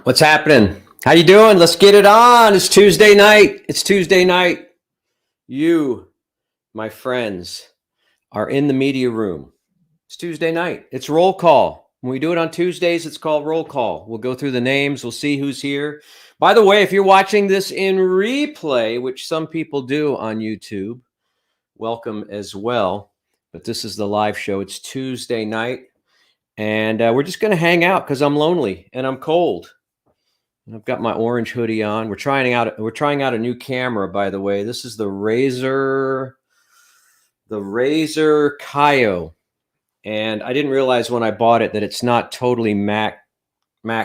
What's happening? How you doing? Let's get it on. It's Tuesday night. It's Tuesday night. You, my friends, are in the media room. It's Tuesday night. It's roll call. When we do it on Tuesdays, it's called roll call. We'll go through the names. We'll see who's here. By the way, if you're watching this in replay, which some people do on YouTube, welcome as well. But this is the live show. It's Tuesday night. And we're just going to hang out because I'm lonely and I'm cold. I've got my orange hoodie on. We're trying out a new camera, by the way. This is the Razer Kaio. And I didn't realize when I bought it that it's not totally Mac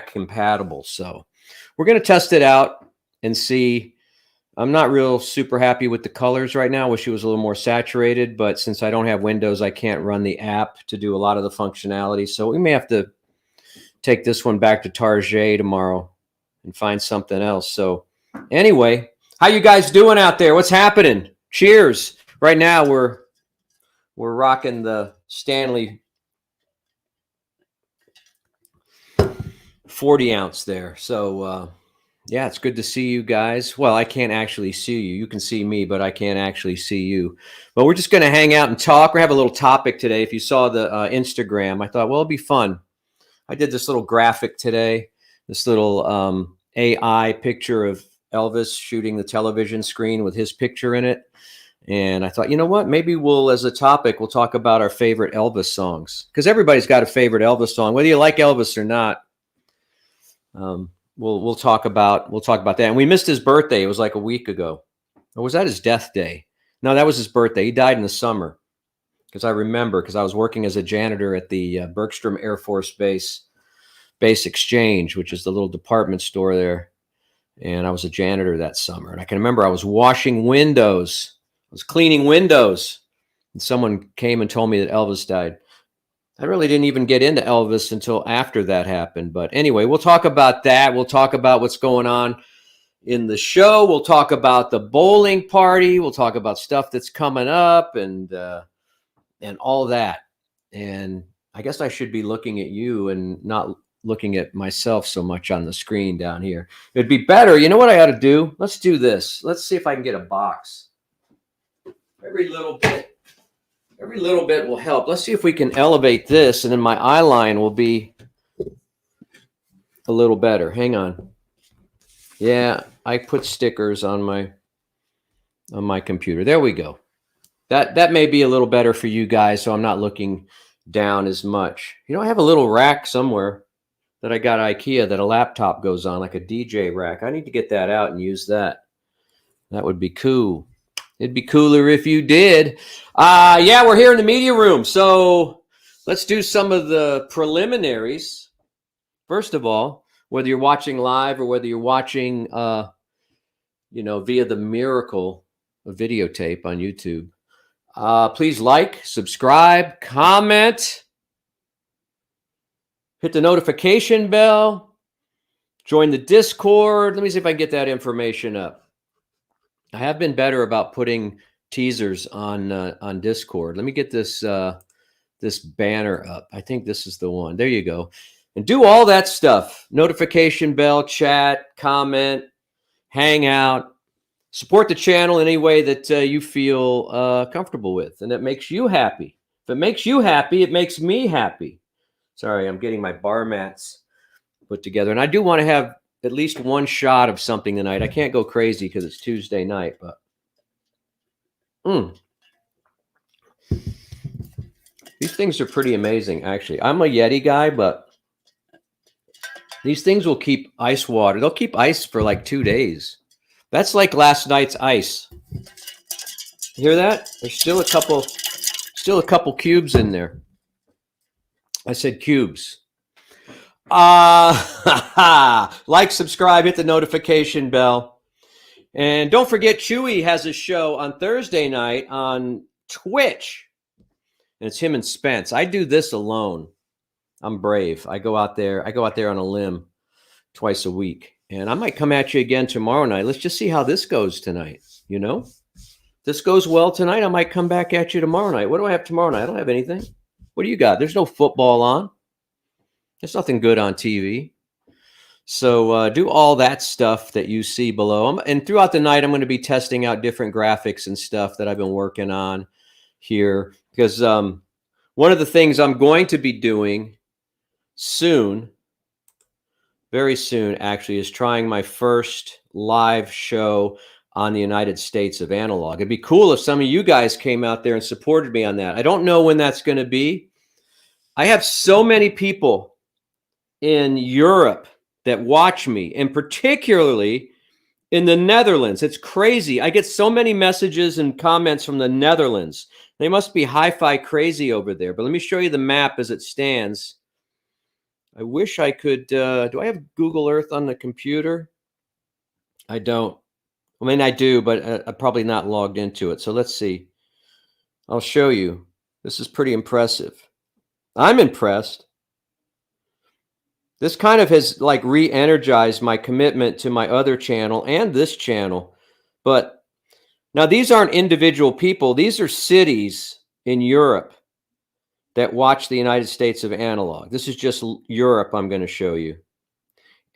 compatible. So we're going to test it out and see. I'm not real super happy with the colors right now. Wish it was a little more saturated, but since I don't have Windows, I can't run the app to do a lot of the functionality. So we may have to take this one back to Target tomorrow and find something else. So anyway, how you guys doing out there? What's happening? Cheers. Right now we're rocking the Stanley 40 ounce there. So yeah, it's good to see you guys. Well, I can't actually see you. You can see me, but I can't actually see you. But we're just going to hang out and talk. We have a little topic today. If you saw the Instagram, I thought, well, it'll be fun. I did this little graphic today. This little AI picture of Elvis shooting the television screen with his picture in it. And I thought, you know what? Maybe we'll, as a topic, we'll talk about our favorite Elvis songs. Because everybody's got a favorite Elvis song, whether you like Elvis or not. We'll talk about that. And we missed his birthday. It was like a week ago. Or was that his death day? No, that was his birthday. He died in the summer. Because I remember, because I was working as a janitor at the Bergstrom Air Force Base Exchange, which is the little department store there. And I was a janitor that summer. And I can remember I was washing windows. I was cleaning windows. And someone came and told me that Elvis died. I really didn't even get into Elvis until after that happened. But anyway, we'll talk about that. We'll talk about what's going on in the show. We'll talk about the bowling party. We'll talk about stuff that's coming up and all that. And I guess I should be looking at you and not looking at myself so much on the screen down here. It'd be better. You know what I ought to do? Let's do this. Let's see if I can get a box. Every little bit will help. Let's see if we can elevate this, and then my eye line will be a little better. Hang on. Yeah, I put stickers on my computer. There we go. That may be a little better for you guys, so I'm not looking down as much. You know, I have a little rack somewhere that I got at IKEA that a laptop goes on, like a DJ rack. I need to get that out and use that. That would be cool. It'd be cooler if you did. Yeah, we're here in the media room. So let's do some of the preliminaries. First of all, whether you're watching live or whether you're watching, via the miracle of videotape on YouTube, please like, subscribe, comment. Hit the notification bell. Join the Discord. Let me see if I can get that information up. I have been better about putting teasers on Discord. Let me get this banner up. I think this is the one. There you go. And do all that stuff. Notification bell, chat, comment, hang out. Support the channel in any way that you feel comfortable with and that makes you happy. If it makes you happy, it makes me happy. Sorry, I'm getting my bar mats put together. And I do want to have at least one shot of something tonight. I can't go crazy because it's Tuesday night, but these things are pretty amazing, actually. I'm a Yeti guy, but these things will keep ice water. They'll keep ice for like 2 days. That's like last night's ice. You hear that? There's still a couple cubes in there. I said cubes. Like, subscribe, hit the notification bell. And don't forget, Chewy has a show on Thursday night on Twitch. And it's him and Spence. I do this alone. I'm brave. I go out there on a limb twice a week. And I might come at you again tomorrow night. Let's just see how this goes tonight. You know? This goes well tonight, I might come back at you tomorrow night. What do I have tomorrow night? I don't have anything. What do you got? There's no football on. There's nothing good on TV. So do all that stuff that you see below. And throughout the night, I'm going to be testing out different graphics and stuff that I've been working on here. Because one of the things I'm going to be doing soon, very soon actually, is trying my first live show on the United States of Analog. It'd be cool if some of you guys came out there and supported me on that. I don't know when that's going to be. I have so many people in Europe that watch me, and particularly in the Netherlands. It's crazy. I get so many messages and comments from the Netherlands. They must be hi-fi crazy over there. But let me show you the map as it stands. I wish I could. Do I have Google Earth on the computer? I don't. I mean, I do, but I'm probably not logged into it. So let's see. I'll show you. This is pretty impressive. I'm impressed. This kind of has like re-energized my commitment to my other channel and this channel. But now these aren't individual people. These are cities in Europe that watch the United States of Analog. This is just Europe I'm going to show you.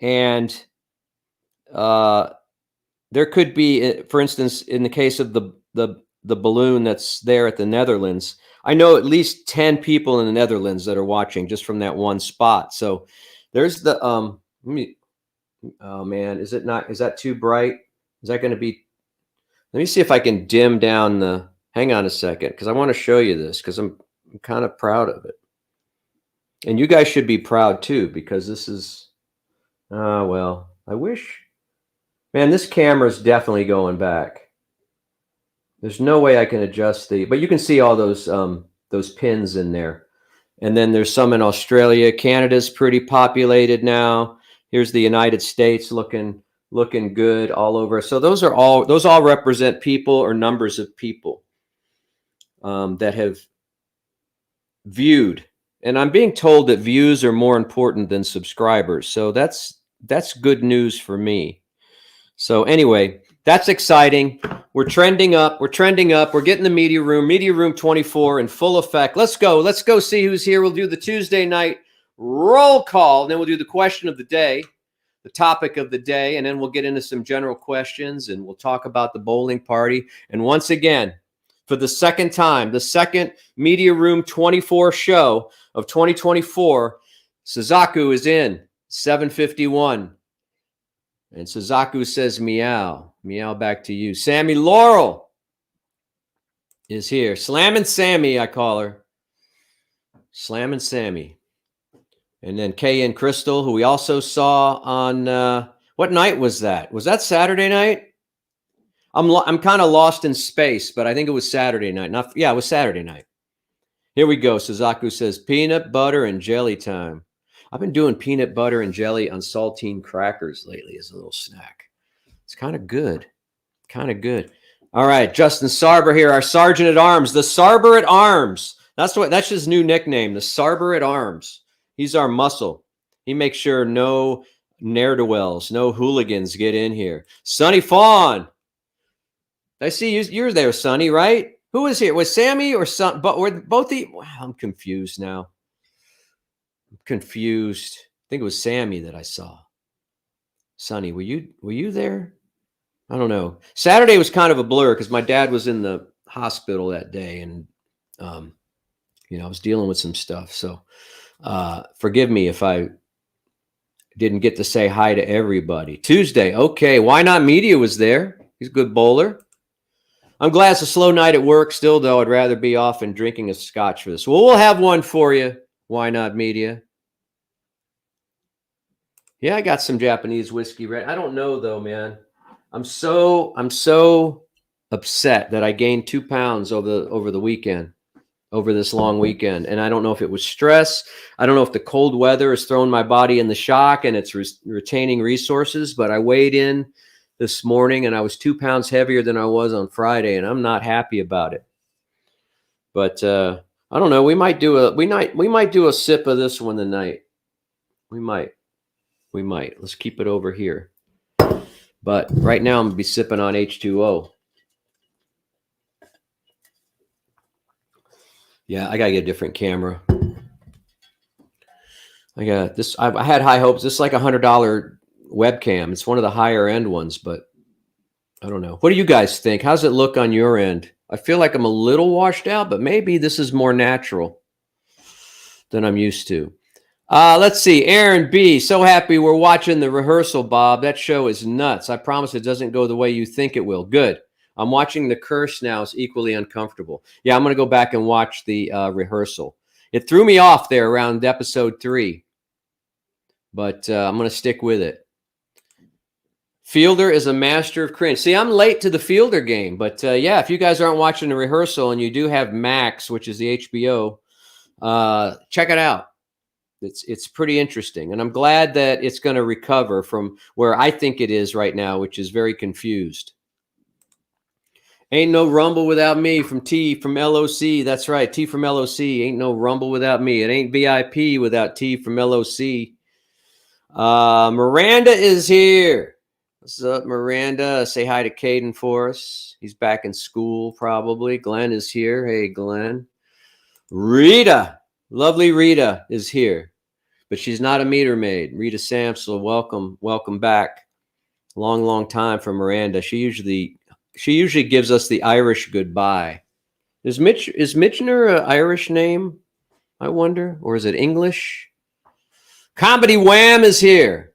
And there could be, for instance, in the case of the balloon that's there at the Netherlands, I know at least 10 people in the Netherlands that are watching just from that one spot. So there's the let me, oh man, is that too bright? Is that going to be, let me see if I can dim down the, hang on a second, because I want to show you this, because I'm kind of proud of it. And you guys should be proud too, because this is, well, I wish, man, this camera is definitely going back. There's no way I can adjust but you can see all those pins in there. And then there's some in Australia. Canada's pretty populated now. Here's the United States looking good all over. So those all represent people or numbers of people that have viewed. And I'm being told that views are more important than subscribers. So that's good news for me. So anyway, that's exciting. We're trending up. We're trending up. We're getting the Media Room 24 in full effect. Let's go. Let's go see who's here. We'll do the Tuesday night roll call. And then we'll do the question of the day, the topic of the day. And then we'll get into some general questions and we'll talk about the bowling party. And once again, for the second time, the second Media Room 24 show of 2024, Suzaku is in 7:51. And Suzaku says, meow. Meow back to you. Sammy Laurel is here. Slammin' Sammy, I call her. Slammin' Sammy. And then Kay and Crystal, who we also saw on, what night was that? Was that Saturday night? I'm kind of lost in space, but I think it was Saturday night. Yeah, it was Saturday night. Here we go. Suzaku says, peanut butter and jelly time. I've been doing peanut butter and jelly on saltine crackers lately as a little snack. It's kind of good. Kind of good. All right, Justin Sarber here, our Sergeant at Arms, the Sarber at Arms. That's his new nickname, the Sarber at Arms. He's our muscle. He makes sure no ne'er-do-wells, no hooligans get in here. Sonny Fawn. I see you're there, Sonny, right? Who was here? Was Sammy or Son? But were both the? Wow, I'm confused now. Confused. I think it was Sammy that I saw. Sonny, were you there? I don't know. Saturday was kind of a blur because my dad was in the hospital that day, and I was dealing with some stuff. So forgive me if I didn't get to say hi to everybody. Tuesday, okay. Why Not Media was there. He's a good bowler. I'm glad it's a slow night at work still, though. I'd rather be off and drinking a scotch for this. Well, we'll have one for you. Why Not Media? Yeah, I got some Japanese whiskey ready. I don't know though, man. I'm so upset that I gained 2 pounds over the weekend, over this long weekend, and I don't know if it was stress. I don't know if the cold weather has thrown my body in the shock and it's retaining resources. But I weighed in this morning and I was 2 pounds heavier than I was on Friday, and I'm not happy about it. But I don't know. We might do a sip of this one tonight. We might. Let's keep it over here. But right now I'm going to be sipping on H2O. Yeah, I got to get a different camera. I got this. I had high hopes. This is like $100 webcam. It's one of the higher end ones, but I don't know. What do you guys think? How's it look on your end? I feel like I'm a little washed out, but maybe this is more natural than I'm used to. Let's see. Aaron B. So happy we're watching the rehearsal, Bob. That show is nuts. I promise it doesn't go the way you think it will. Good. I'm watching The Curse now. It's equally uncomfortable. Yeah, I'm going to go back and watch the rehearsal. It threw me off there around episode 3, but I'm going to stick with it. Fielder is a master of cringe. See, I'm late to the Fielder game, but yeah, if you guys aren't watching the rehearsal and you do have Max, which is the HBO, check it out. It's pretty interesting, and I'm glad that it's going to recover from where I think it is right now, which is very confused. Ain't no rumble without me from T from LOC. That's right, T from LOC. Ain't no rumble without me. It ain't VIP without T from LOC. Miranda is here. What's up, Miranda? Say hi to Caden for us. He's back in school probably. Glenn is here. Hey, Glenn. Rita, lovely Rita is here, but she's not a meter maid. Rita Samsel, welcome back. Long time for Miranda. She usually gives us the Irish goodbye. Is Mitchner an Irish name? I wonder, or is it English? Comedy Wham is here.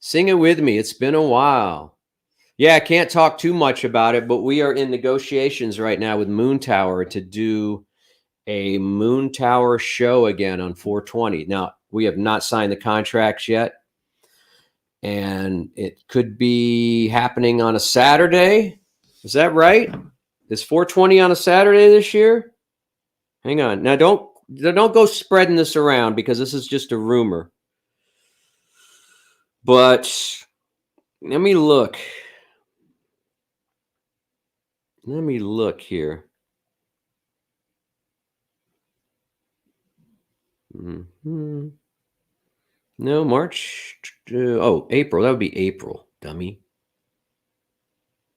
Sing it with me. It's been a while. Yeah, I can't talk too much about it, but we are in negotiations right now with Moon Tower to do a Moon Tower show again on 420. Now, we have not signed the contracts yet, and it could be happening on a Saturday. Is that right? Is 420 on a Saturday this year? Hang on. Now, don't go spreading this around because this is just a rumor. But let me look. Let me look here. Mm-hmm. No, March. April. That would be April, dummy.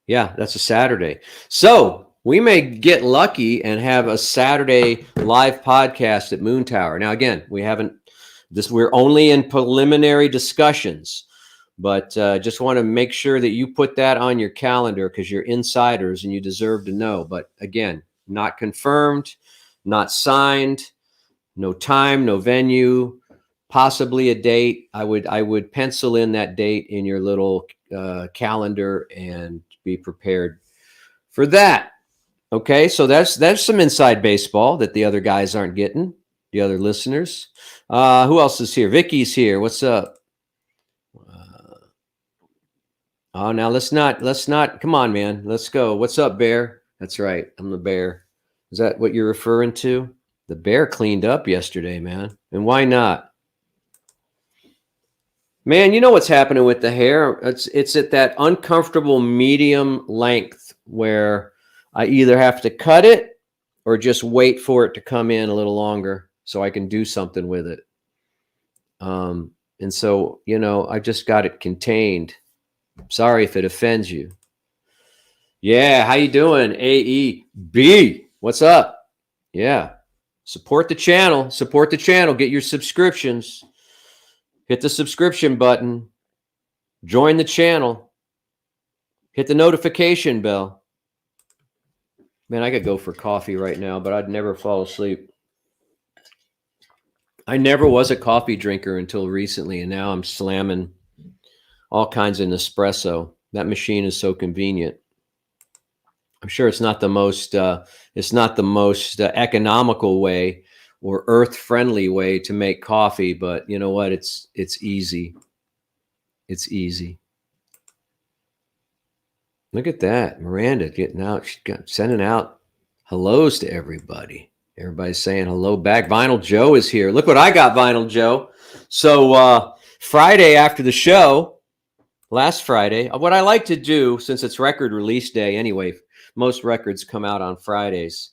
Yeah, that's a Saturday. So we may get lucky and have a Saturday live podcast at Moon Tower. Now, again, we're only in preliminary discussions, but just want to make sure that you put that on your calendar because you're insiders and you deserve to know. But again, not confirmed, not signed, no time, no venue, possibly a date. I would pencil in that date in your little calendar and be prepared for that. Okay, so that's some inside baseball that the other guys aren't getting, the other listeners. Who else is here? Vicky's here. What's up? Now let's not. Come on, man. Let's go. What's up, Bear? That's right. I'm the Bear. Is that what you're referring to? The Bear cleaned up yesterday, man. And why not? Man, you know what's happening with the hair? It's at that uncomfortable medium length where I either have to cut it or just wait for it to come in a little longer so I can do something with it. And so, I just got it contained. Sorry if it offends you. Yeah, how you doing? AEB. What's up? Yeah. Support the channel. Get your subscriptions. Hit the subscription button. Join the channel. Hit the notification bell. Man, I could go for coffee right now, but I'd never fall asleep. I never was a coffee drinker until recently, and now I'm slamming all kinds of Nespresso. That machine is so convenient. I'm sure it's not the most economical way or earth-friendly way to make coffee, but you know what? It's easy. It's easy. Look at that, Miranda getting out. She's sending out hellos to everybody. Everybody's saying hello back. Vinyl Joe is here. Look what I got, Vinyl Joe. So Friday after the show, last Friday, what I like to do, since it's record release day anyway, most records come out on Fridays.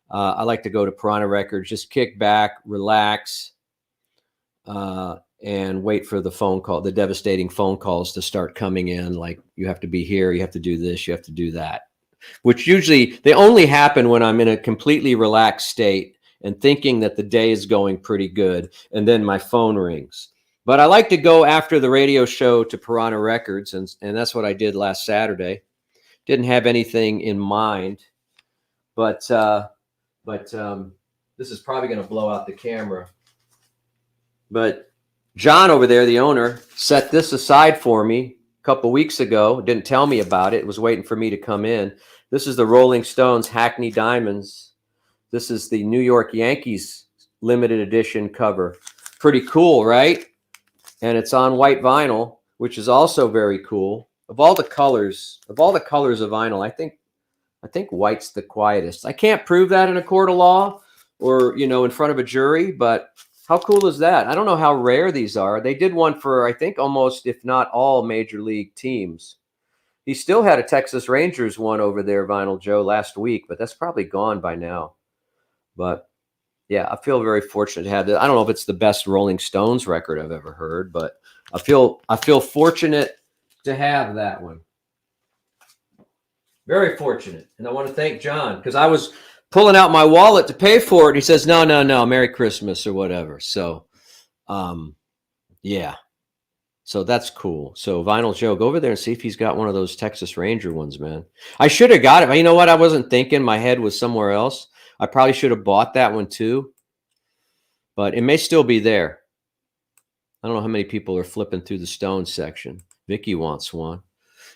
I like to go to Piranha Records, just kick back, relax, and wait for the devastating phone calls to start coming in. Like, you have to be here, you have to do this, you have to do that. Which usually, they only happen when I'm in a completely relaxed state and thinking that the day is going pretty good, and then my phone rings. But I like to go after the radio show to Piranha Records, and that's what I did last Saturday. Didn't have anything in mind, but this is probably going to blow out the camera. But John over there, the owner, set this aside for me a couple weeks ago. Didn't tell me about it. Was waiting for me to come in. This is the Rolling Stones Hackney Diamonds. This is the New York Yankees limited edition cover. Pretty cool, right? And it's on white vinyl, which is also very cool. Of all the colors of vinyl, I think white's the quietest. I can't prove that in a court of law or, in front of a jury, but how cool is that? I don't know how rare these are. They did one for, I think, almost, if not all, major league teams. He still had a Texas Rangers one over there, Vinyl Joe, last week, but that's probably gone by now. But yeah, I feel very fortunate to have that. I don't know if it's the best Rolling Stones record I've ever heard, but I feel fortunate to have that one. Very fortunate. And I want to thank John, because I was pulling out my wallet to pay for it. And he says, no, Merry Christmas or whatever. So, yeah. So that's cool. So Vinyl Joe, go over there and see if he's got one of those Texas Ranger ones, man. I should have got it. You know what? I wasn't thinking. My head was somewhere else. I probably should have bought that one too, but it may still be there. I don't know how many people are flipping through the Stones section. Vicky wants one.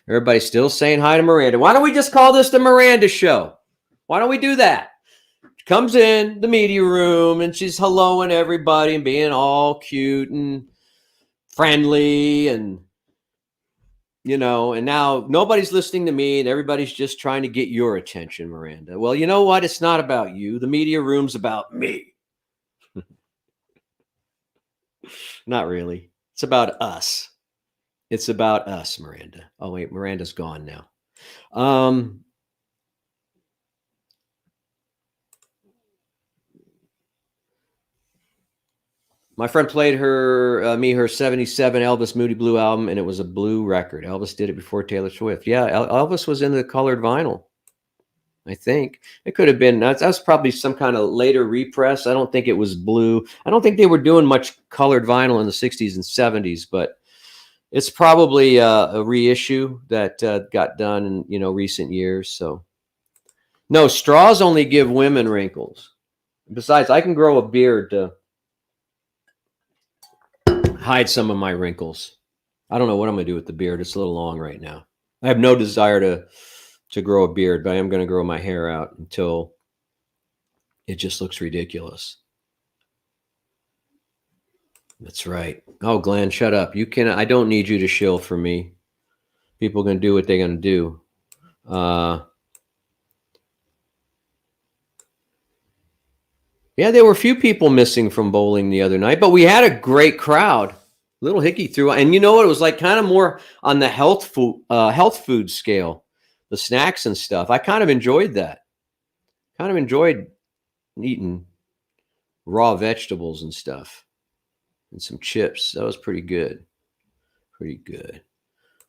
Everybody's still saying hi to Miranda. Why don't we just call this the Miranda Show? Why don't we do that? She comes in the media room and she's helloing everybody and being all cute and friendly and, and now nobody's listening to me and everybody's just trying to get your attention, Miranda. Well, you know what? It's not about you. The media room's about me. Not really. It's about us. It's about us, Miranda. Oh, wait, Miranda's gone now. My friend played her 77 Elvis Moody Blue album, and it was a blue record. Elvis did it before Taylor Swift. Yeah, Elvis was in the colored vinyl. I think it could have been. That's probably some kind of later repress. I don't think it was blue. I don't think they were doing much colored vinyl in the 60s and 70s, but it's probably a reissue that got done in recent years. So, no, straws only give women wrinkles. Besides, I can grow a beard to hide some of my wrinkles. I don't know what I'm going to do with the beard. It's a little long right now. I have no desire to grow a beard, but I am going to grow my hair out until it just looks ridiculous. That's right. Oh, Glenn, shut up. I don't need you to shill for me. People are going to do what they're going to do. Yeah, there were a few people missing from bowling the other night, but we had a great crowd. Little Hickey threw, and you know what? It was like kind of more on the health food scale, the snacks and stuff. I kind of enjoyed that. Kind of enjoyed eating raw vegetables and stuff and some chips. That was pretty good. Pretty good.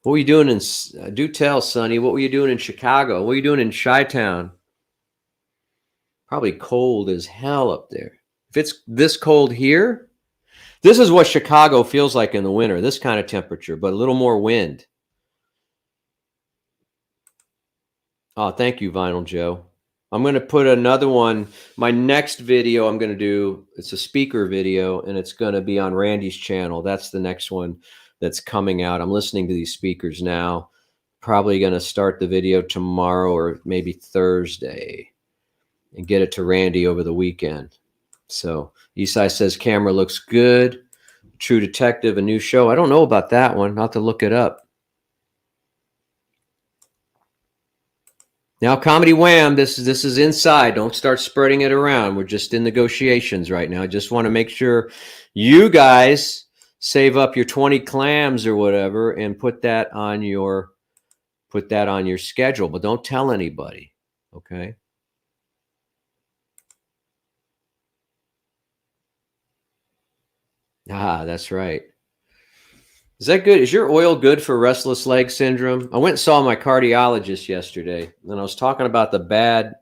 What were you doing do tell, Sonny, what were you doing in Chicago? What were you doing in Chi-Town? Probably cold as hell up there. If it's this cold here, this is what Chicago feels like in the winter, this kind of temperature, but a little more wind. Oh, thank you, Vinyl Joe. I'm going to put another one. My next video I'm going to do, it's a speaker video, and it's going to be on Randy's channel. That's the next one that's coming out. I'm listening to these speakers now. Probably going to start the video tomorrow or maybe Thursday and get it to Randy over the weekend. So Esai says camera looks good. True Detective, a new show. I don't know about that one. I'll have to look it up. Now, Comedy Wham, this is inside. Don't start spreading it around. We're just in negotiations right now. I just want to make sure you guys save up your 20 clams or whatever and put that on your schedule. But don't tell anybody, okay? Ah, that's right. Is that good? Is your oil good for restless leg syndrome? I went and saw my cardiologist yesterday, and I was talking about the bad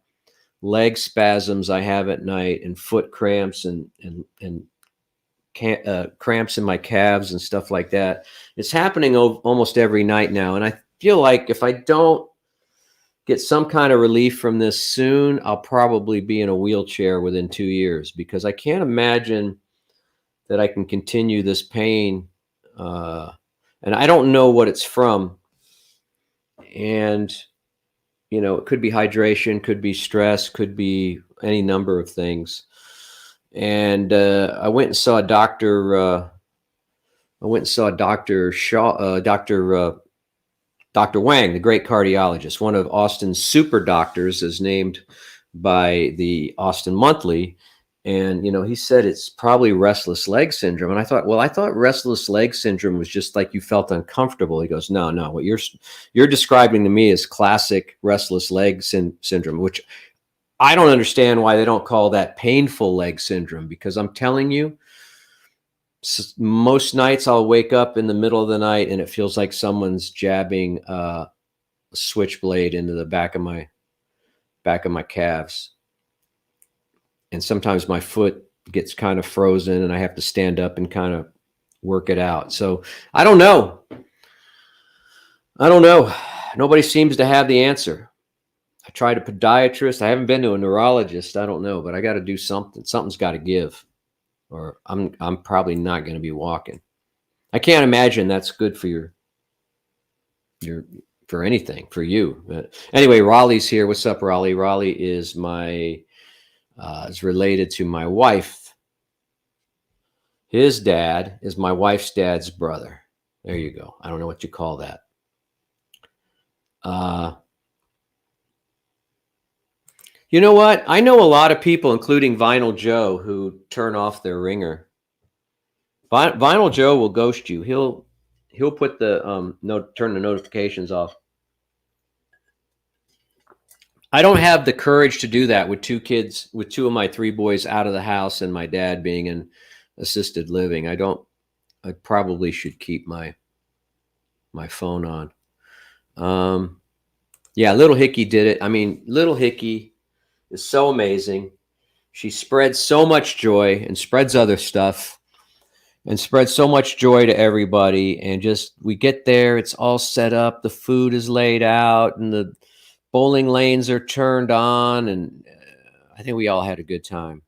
leg spasms I have at night and foot cramps and cramps in my calves and stuff like that. It's happening almost every night now. And I feel like if I don't get some kind of relief from this soon, I'll probably be in a wheelchair within 2 years, because I can't imagine that I can continue this pain. And I don't know what it's from. And, it could be hydration, could be stress, could be any number of things. And I went and saw Dr. Shaw, Dr. Wang, the great cardiologist, one of Austin's super doctors, is named by the Austin Monthly. And, he said it's probably restless leg syndrome. And I thought restless leg syndrome was just like you felt uncomfortable. He goes, no, what you're describing to me is classic restless leg syndrome, which I don't understand why they don't call that painful leg syndrome, because I'm telling you, most nights I'll wake up in the middle of the night and it feels like someone's jabbing a switchblade into the back of my calves. And sometimes my foot gets kind of frozen and I have to stand up and kind of work it out. So I don't know. Nobody seems to have the answer. I tried a podiatrist. I haven't been to a neurologist. I don't know, but I got to do something. Something's got to give, or I'm probably not going to be walking. I can't imagine that's good for your for anything, for you. But anyway, Raleigh's here. What's up, Raleigh? Raleigh is is related to my wife. His dad is my wife's dad's brother. There you go. I don't know what you call that. You know what? I know a lot of people, including Vinyl Joe, who turn off their ringer. Vinyl Joe will ghost you. He'll put the turn the notifications off. I don't have the courage to do that with 2 kids, with 2 of my 3 boys out of the house and my dad being in assisted living. I probably should keep my phone on. Yeah, Little Hickey did it. I mean, Little Hickey is so amazing. She spreads so much joy and spreads other stuff and spreads so much joy to everybody. And just, we get there, it's all set up. The food is laid out and the bowling lanes are turned on, and I think we all had a good time.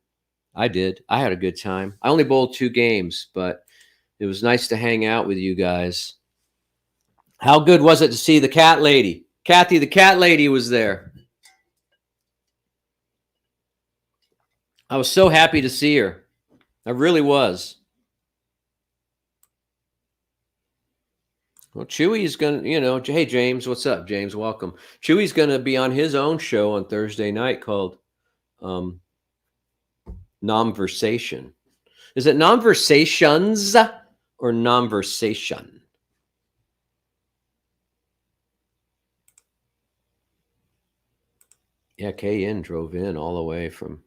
I did. I had a good time. I only bowled 2 games, but it was nice to hang out with you guys. How good was it to see the cat lady? Kathy, the cat lady, was there. I was so happy to see her. I really was. Well, Chewy's going to, hey, James, what's up, James? Welcome. Chewy's going to be on his own show on Thursday night called Nomversation. Is it Nomversations or Nomversation? Yeah, KN drove in all the way from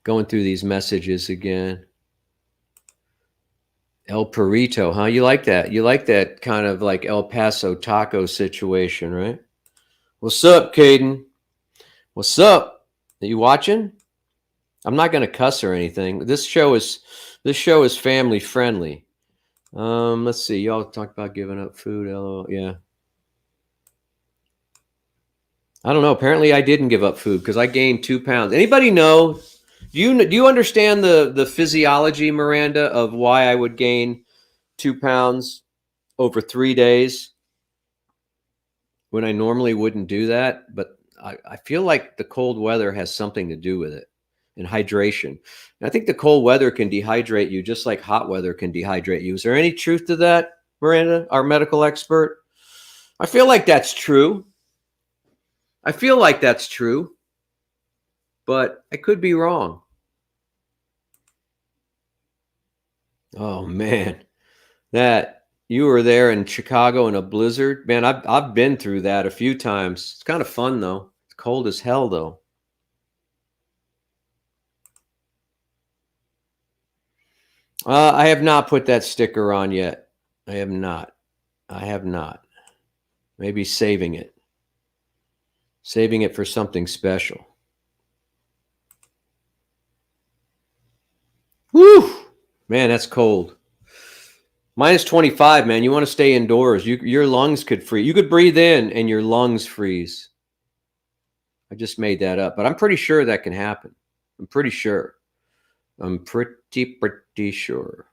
going through these messages again. El Perito, huh? You like that? You like that kind of like El Paso taco situation, right? What's up, Caden? What's up? Are you watching? I'm not going to cuss or anything. This show is family friendly. Let's see. Y'all talk about giving up food. LOL. Yeah. I don't know. Apparently, I didn't give up food because I gained 2 pounds. Anybody know? Do you understand the physiology, Miranda, of why I would gain 2 pounds over 3 days when I normally wouldn't do that? But I feel like the cold weather has something to do with it, and hydration. And I think the cold weather can dehydrate you just like hot weather can dehydrate you. Is there any truth to that, Miranda, our medical expert? I feel like that's true. But I could be wrong. Oh man, that you were there in Chicago in a blizzard, man. I've been through that a few times. It's kind of fun though. It's cold as hell though. I have not put that sticker on yet. I have not. Maybe saving it for something special. Woo! Man, that's cold. Minus 25, man. You want to stay indoors. Your lungs could freeze. You could breathe in and your lungs freeze. I just made that up, but I'm pretty sure that can happen. I'm pretty sure. I'm pretty sure.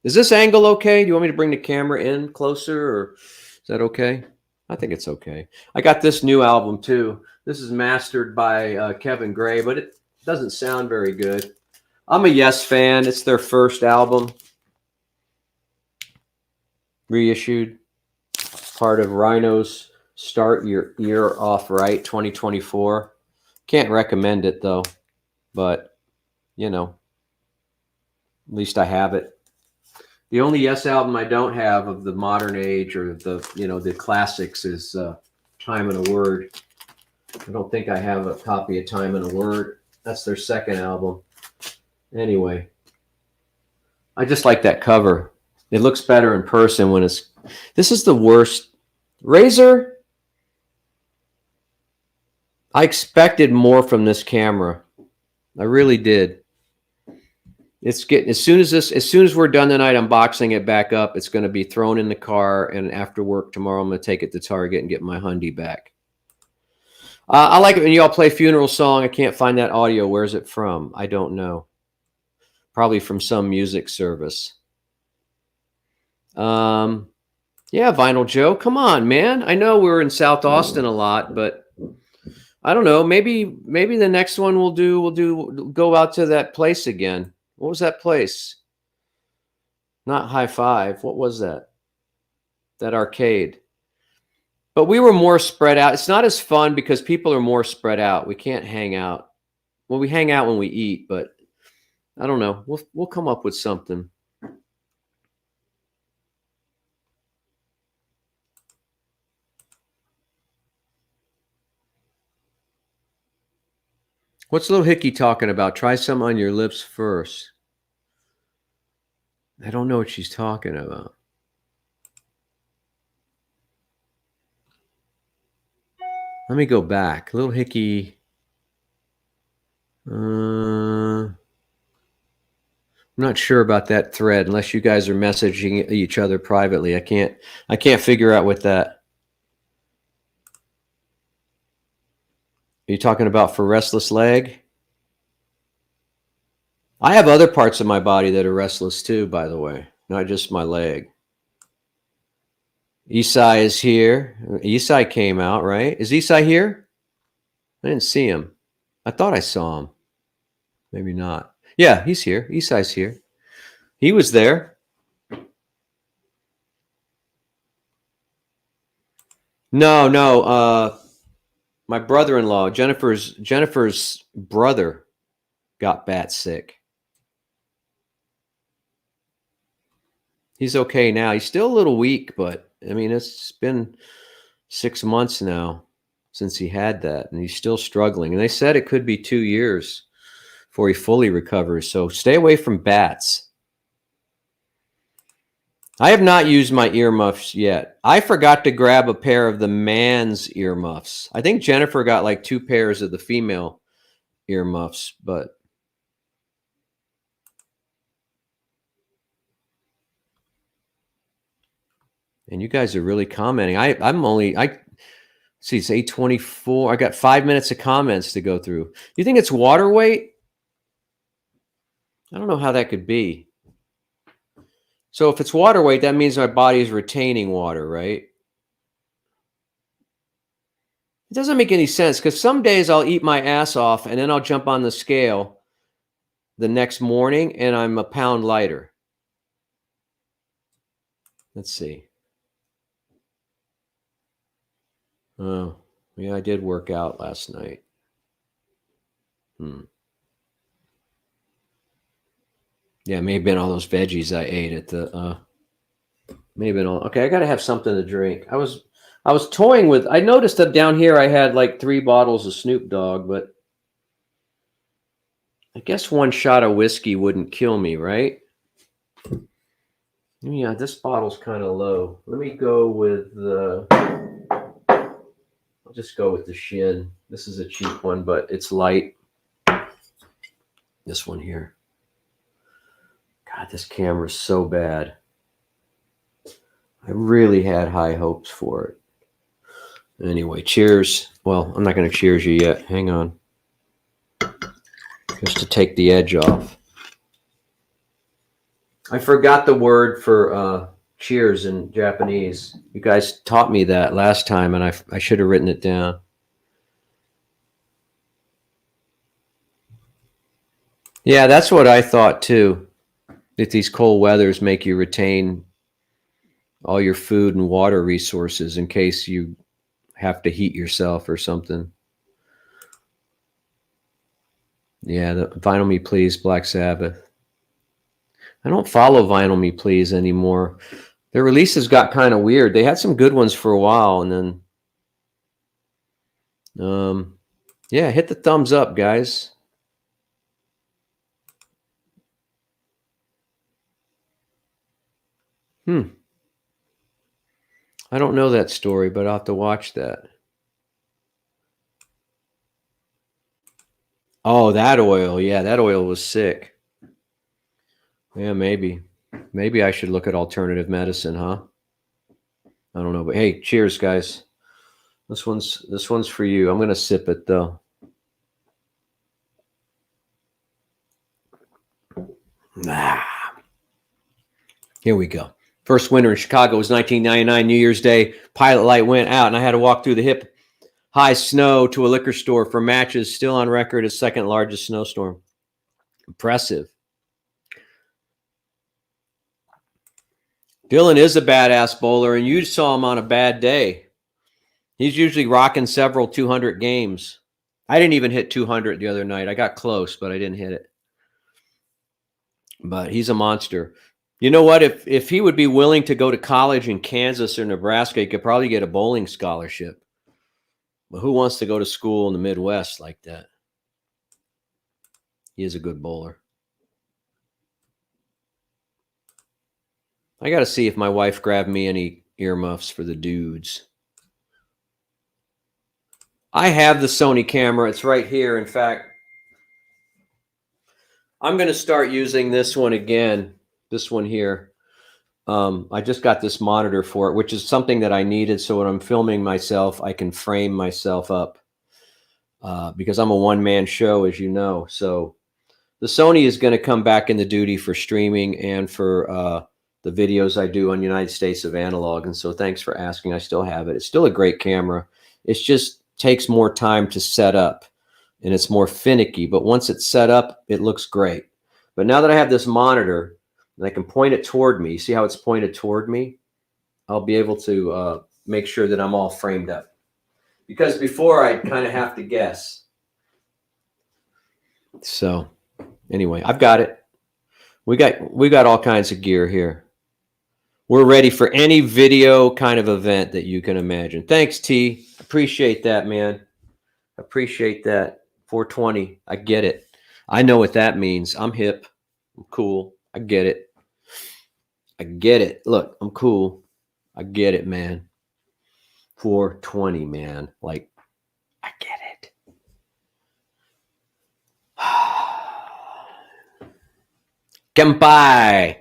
Is this angle okay? Do you want me to bring the camera in closer, or is that okay? I think it's okay. I got this new album too. This is mastered by Kevin Gray, but it doesn't sound very good. I'm a Yes fan. It's their first album, reissued, part of Rhino's Start Your Ear Off Right 2024. Can't recommend it though, but you know, at least I have it. The only Yes album I don't have of the modern age or the classics is Time and a Word. I don't think I have a copy of Time and a Word. That's their second album. Anyway, I just like that cover. It looks better in person when it's. This is the worst. Razor. I expected more from this camera. I really did. It's getting as soon as we're done tonight, I'm boxing it back up. It's going to be thrown in the car, and after work tomorrow, I'm going to take it to Target and get my Hyundai back. I like it when y'all play Funeral Song. I can't find that audio. Where's it from? I don't know. Probably from some music service. Yeah, Vinyl Joe, come on, man. I know we're in South Austin a lot, but I don't know. Maybe the next one we'll go out to that place again. What was that place? Not High Five. What was that? That arcade. But we were more spread out. It's not as fun because people are more spread out. We can't hang out. Well, we hang out when we eat, but I don't know. We'll come up with something. What's Little Hickey talking about? Try some on your lips first. I don't know what she's talking about. Let me go back. Little Hickey. I'm not sure about that thread unless you guys are messaging each other privately. I can't figure out what that. Are you talking about for restless leg? I have other parts of my body that are restless too, by the way, not just my leg. Isai is here. Isai came out, right? Is Isai here? I didn't see him. I thought I saw him. Maybe not. Yeah, he's here. Isai's here. He was there. No. My brother-in-law, Jennifer's brother, got bat sick. He's okay now. He's still a little weak, but I mean, it's been 6 months now since he had that, and he's still struggling. And they said it could be 2 years before he fully recovers. So stay away from bats. I have not used my earmuffs yet. I forgot to grab a pair of the man's earmuffs. I think Jennifer got like 2 pairs of the female earmuffs, but and you guys are really commenting. I see it's 8:24. I got 5 minutes of comments to go through. You think it's water weight? I don't know how that could be. So if it's water weight, that means my body is retaining water, right? It doesn't make any sense because some days I'll eat my ass off and then I'll jump on the scale the next morning and I'm a pound lighter. Let's see. Oh, yeah, I did work out last night. Yeah, may have been all those veggies I ate at the may have been all okay. I gotta have something to drink. I was toying with. I noticed that down here I had like 3 bottles of Snoop Dogg, but I guess 1 shot of whiskey wouldn't kill me, right? Yeah, this bottle's kind of low. Let me go with the. I'll just go with the Shin. This is a cheap one, but it's light. This one here. God, this camera's so bad. I really had high hopes for it. Anyway, cheers. Well, I'm not going to cheers you yet. Hang on. Just to take the edge off. I forgot the word for cheers in Japanese. You guys taught me that last time, and I should have written it down. Yeah, that's what I thought too. That these cold weathers make you retain all your food and water resources in case you have to heat yourself or something. Yeah, the Vinyl Me Please, Black Sabbath. I don't follow Vinyl Me Please anymore. Their releases got kind of weird. They had some good ones for a while, and then, yeah, hit the thumbs up, guys. I don't know that story, but I'll have to watch that. Oh, that oil. Yeah, that oil was sick. Yeah, maybe. Maybe I should look at alternative medicine, huh? I don't know, but hey, cheers, guys. This one's for you. I'm gonna sip it though. Here we go. First winter in Chicago was 1999, New Year's Day. Pilot light went out, and I had to walk through the hip high snow to a liquor store for matches. Still on record as second largest snowstorm. Impressive. Dylan is a badass bowler, and you saw him on a bad day. He's usually rocking several 200 games. I didn't even hit 200 the other night. I got close, but I didn't hit it. But he's a monster. You know what? If he would be willing to go to college in Kansas or Nebraska, he could probably get a bowling scholarship. But who wants to go to school in the Midwest like that? He is a good bowler. I got to see if my wife grabbed me any earmuffs for the dudes. I have the Sony camera. It's right here. In fact, I'm going to start using this one again. This one here. I just got this monitor for it, which is something that I needed. So when I'm filming myself, I can frame myself up because I'm a one-man show, as you know. So the Sony is going to come back into duty for streaming and for the videos I do on United States of Analog. And so thanks for asking. I still have it. It's still a great camera. It just takes more time to set up and it's more finicky. But once it's set up, it looks great. But now that I have this monitor and I can point it toward me, see how it's pointed toward me? I'll be able to make sure that I'm all framed up. Because before I kind of have to guess. So anyway, I've got it. We got all kinds of gear here. We're ready for any video kind of event that you can imagine. Thanks, T. Appreciate that, man. Appreciate that. 420. I get it. I know what that means. I'm hip. I'm cool. I get it. I get it. Look, I'm cool. I get it, man. 420, man. Like, I get it. Kenpai.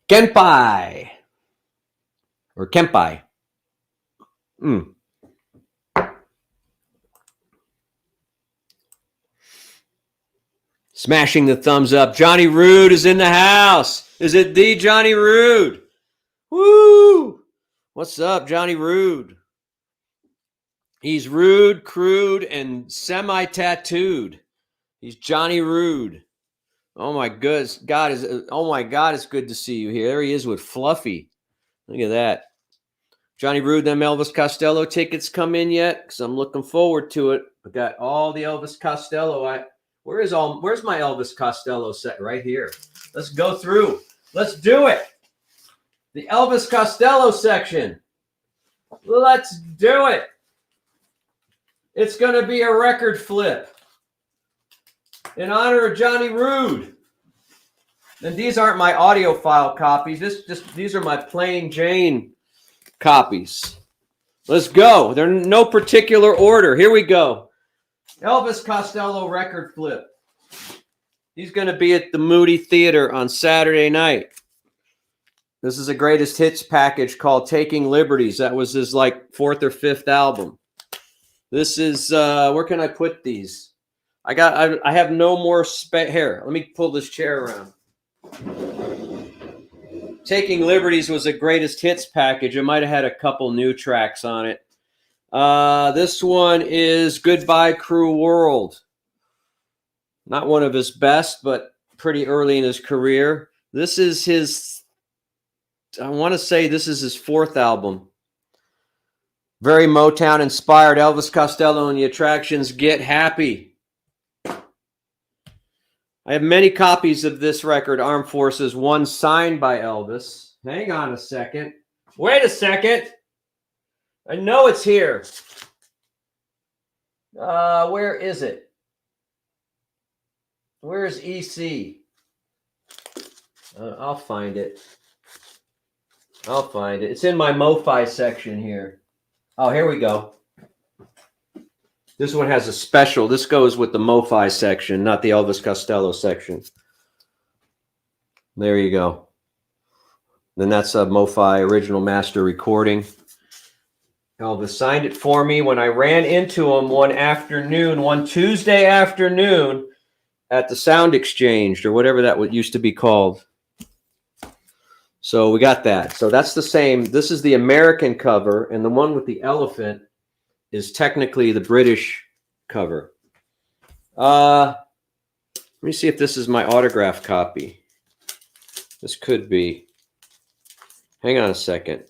Kenpai. Or Kenpai. Smashing the thumbs up. Johnny Rude is in the house. Is it the Johnny Rude? Woo! What's up, Johnny Rude? He's rude, crude, and semi-tattooed. He's Johnny Rude. Oh my goodness. Oh my God, it's good to see you here. There he is with Fluffy. Look at that. Johnny Rude, them Elvis Costello tickets come in yet? Because I'm looking forward to it. I got all the Elvis Costello. Where's my Elvis Costello set? Right here. Let's go through. Let's do it. The Elvis Costello section. Let's do it. It's going to be a record flip in honor of Johnny Rude. And these aren't my audiophile copies. These are my plain Jane copies. Let's go. They're in no particular order. Here we go. Elvis Costello record flip. He's going to be at the Moody Theater on Saturday night. This is a greatest hits package called Taking Liberties. That was his like 4th or 5th album. This is where can I put these? I have no more here. Let me pull this chair around. Taking Liberties was a greatest hits package. It might have had a couple new tracks on it. This one is Goodbye Cruel World. Not one of his best, but pretty early in his career. This is his, I want to say this is his 4th album. Very Motown inspired. Elvis Costello and the Attractions, Get Happy. I have many copies of this record, Armed Forces, one signed by Elvis. Hang on a second. Wait a second. I know it's here. Where is it? Where's EC? I'll find it. I'll find it. It's in my MoFi section here. Oh, here we go. This one has a special. This goes with the MoFi section, not the Elvis Costello section. There you go. Then that's a MoFi original master recording. Elvis signed it for me when I ran into him one Tuesday afternoon at the Sound Exchange, or whatever that used to be called. So we got that. So that's the same. This is the American cover, and the one with the elephant is technically the British cover. Let me see if this is my autograph copy. This could be. Hang on a second.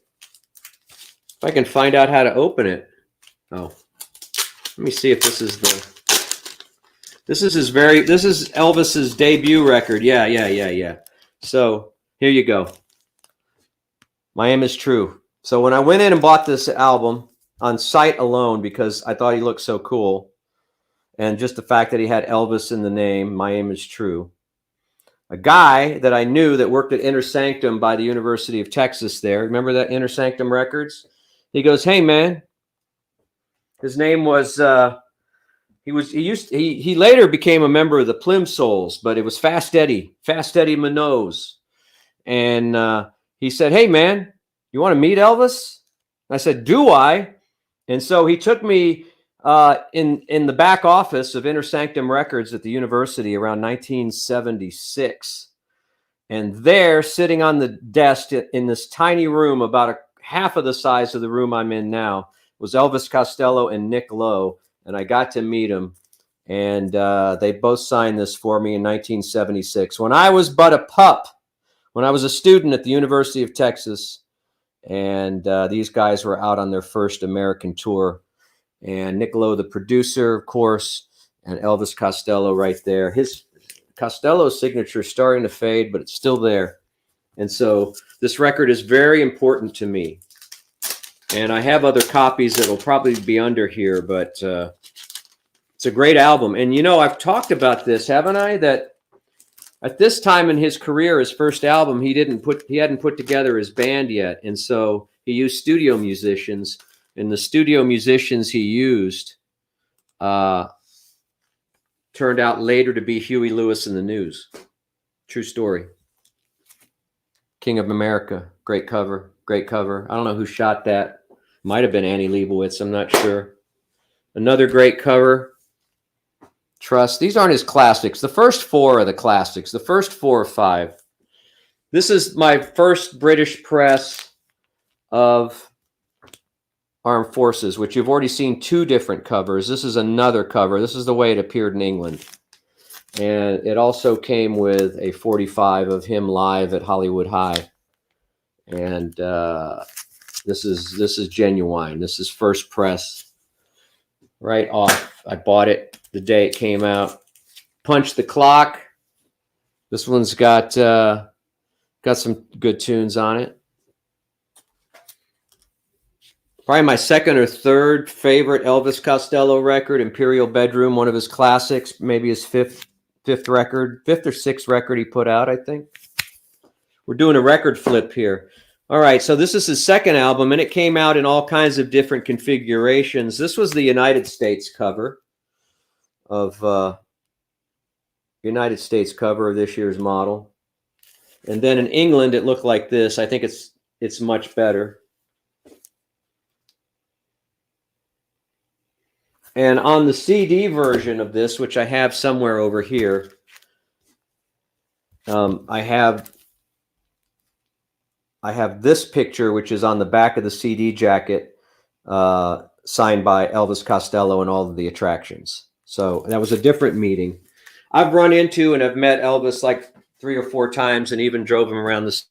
If I can find out how to open it. Oh, let me see if this is the. This is Elvis's debut record. Yeah. So here you go. My Aim is True. So when I went in and bought this album on sight alone, because I thought he looked so cool, and just the fact that he had Elvis in the name, My Aim is True. A guy that I knew that worked at Inner Sanctum by the University of Texas there. Remember that Inner Sanctum Records? He goes, "Hey man." His name was he later became a member of the Plimsouls, but it was Fast Eddie Minoz. And he said, "Hey man, you want to meet Elvis?" I said, "Do I?" And so he took me in the back office of Inner Sanctum Records at the university around 1976. And there, sitting on the desk in this tiny room, about half of the size of the room I'm in now, was Elvis Costello and Nick Lowe. And I got to meet them. And they both signed this for me in 1976. When I was but a pup, when I was a student at the University of Texas, and these guys were out on their first American tour. And Nick Lowe, the producer, of course, and Elvis Costello right there. His Costello's signature is starting to fade, but it's still there. And so this record is very important to me. And I have other copies that will probably be under here, but it's a great album. And, you know, I've talked about this, haven't I? That at this time in his career, his first album, he hadn't put together his band yet. And so he used studio musicians. And the studio musicians he used turned out later to be Huey Lewis and the News. True story. King of America. Great cover. Great cover. I don't know who shot that. Might have been Annie Leibovitz. I'm not sure. Another great cover. Trust. These aren't his classics. The first 4 are the classics. The first 4 or 5. This is my first British press of Armed Forces, which you've already seen 2 different covers. This is another cover. This is the way it appeared in England. And it also came with a 45 of him live at Hollywood High. And this is genuine. This is first press right off. I bought it the day it came out. Punch the Clock. This one's got some good tunes on it. Probably my second or third favorite Elvis Costello record, Imperial Bedroom, one of his classics, maybe his fifth or 6th record he put out, I think. We're doing a record flip here. All right, so this is his second album, and it came out in all kinds of different configurations. This was the United States cover of United States cover of this year's model. And then in England, it looked like this. I think it's much better. And on the CD version of this, which I have somewhere over here, I have this picture, which is on the back of the CD jacket, signed by Elvis Costello and all of the attractions. So that was a different meeting. I've run into and have met Elvis like 3 or 4 times and even drove him around the.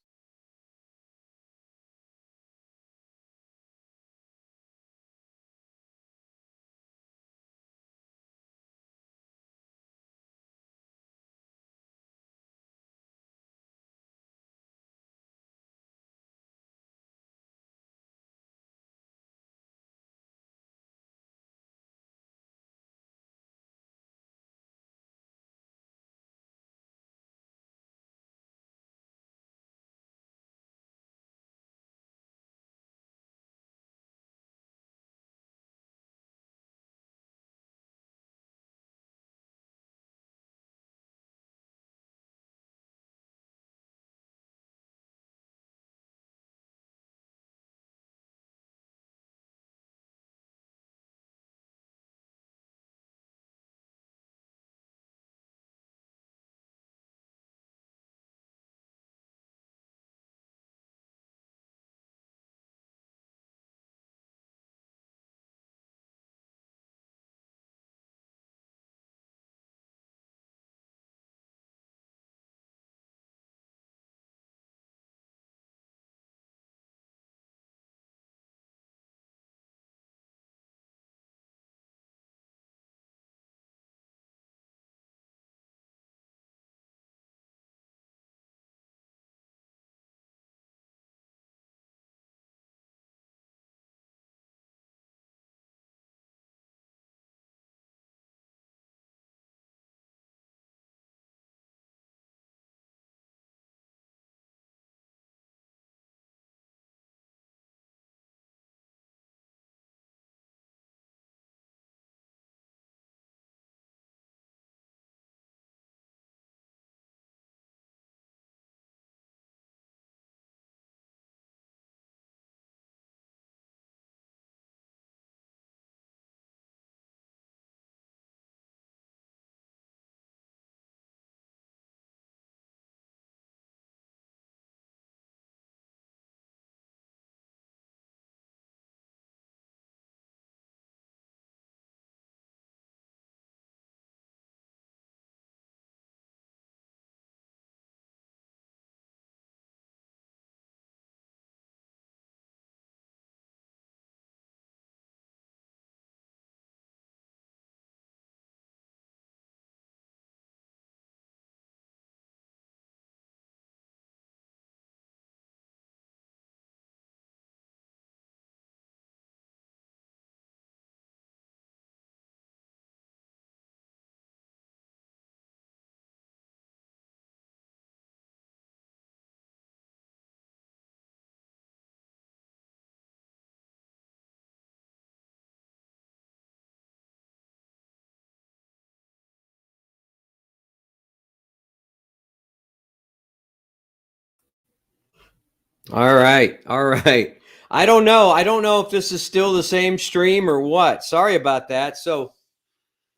All right. All right. I don't know. I don't know if this is still the same stream or what. Sorry about that. So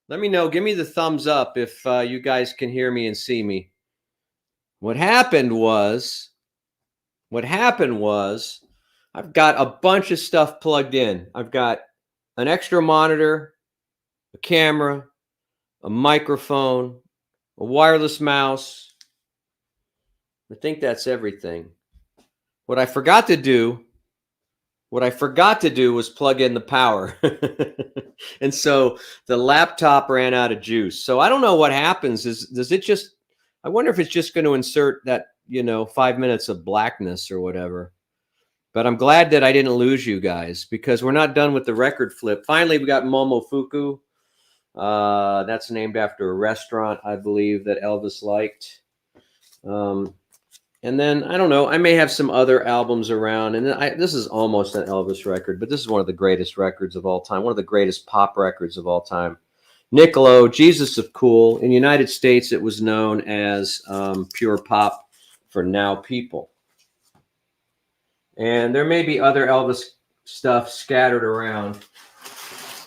let me know. Give me the thumbs up if you guys can hear me and see me. What happened was, I've got a bunch of stuff plugged in. I've got an extra monitor, a camera, a microphone, a wireless mouse. I think that's everything. What I forgot to do was plug in the power. And so the laptop ran out of juice. So I don't know what happens. I wonder if it's just going to insert that, 5 minutes of blackness or whatever. But I'm glad that I didn't lose you guys because we're not done with the record flip. Finally, we got Momofuku. That's named after a restaurant, I believe, that Elvis liked. And then, I don't know, I may have some other albums around. And this is almost an Elvis record, but this is one of the greatest records of all time, one of the greatest pop records of all time. Niccolo, Jesus of Cool. In the United States, it was known as Pure Pop for Now People. And there may be other Elvis stuff scattered around.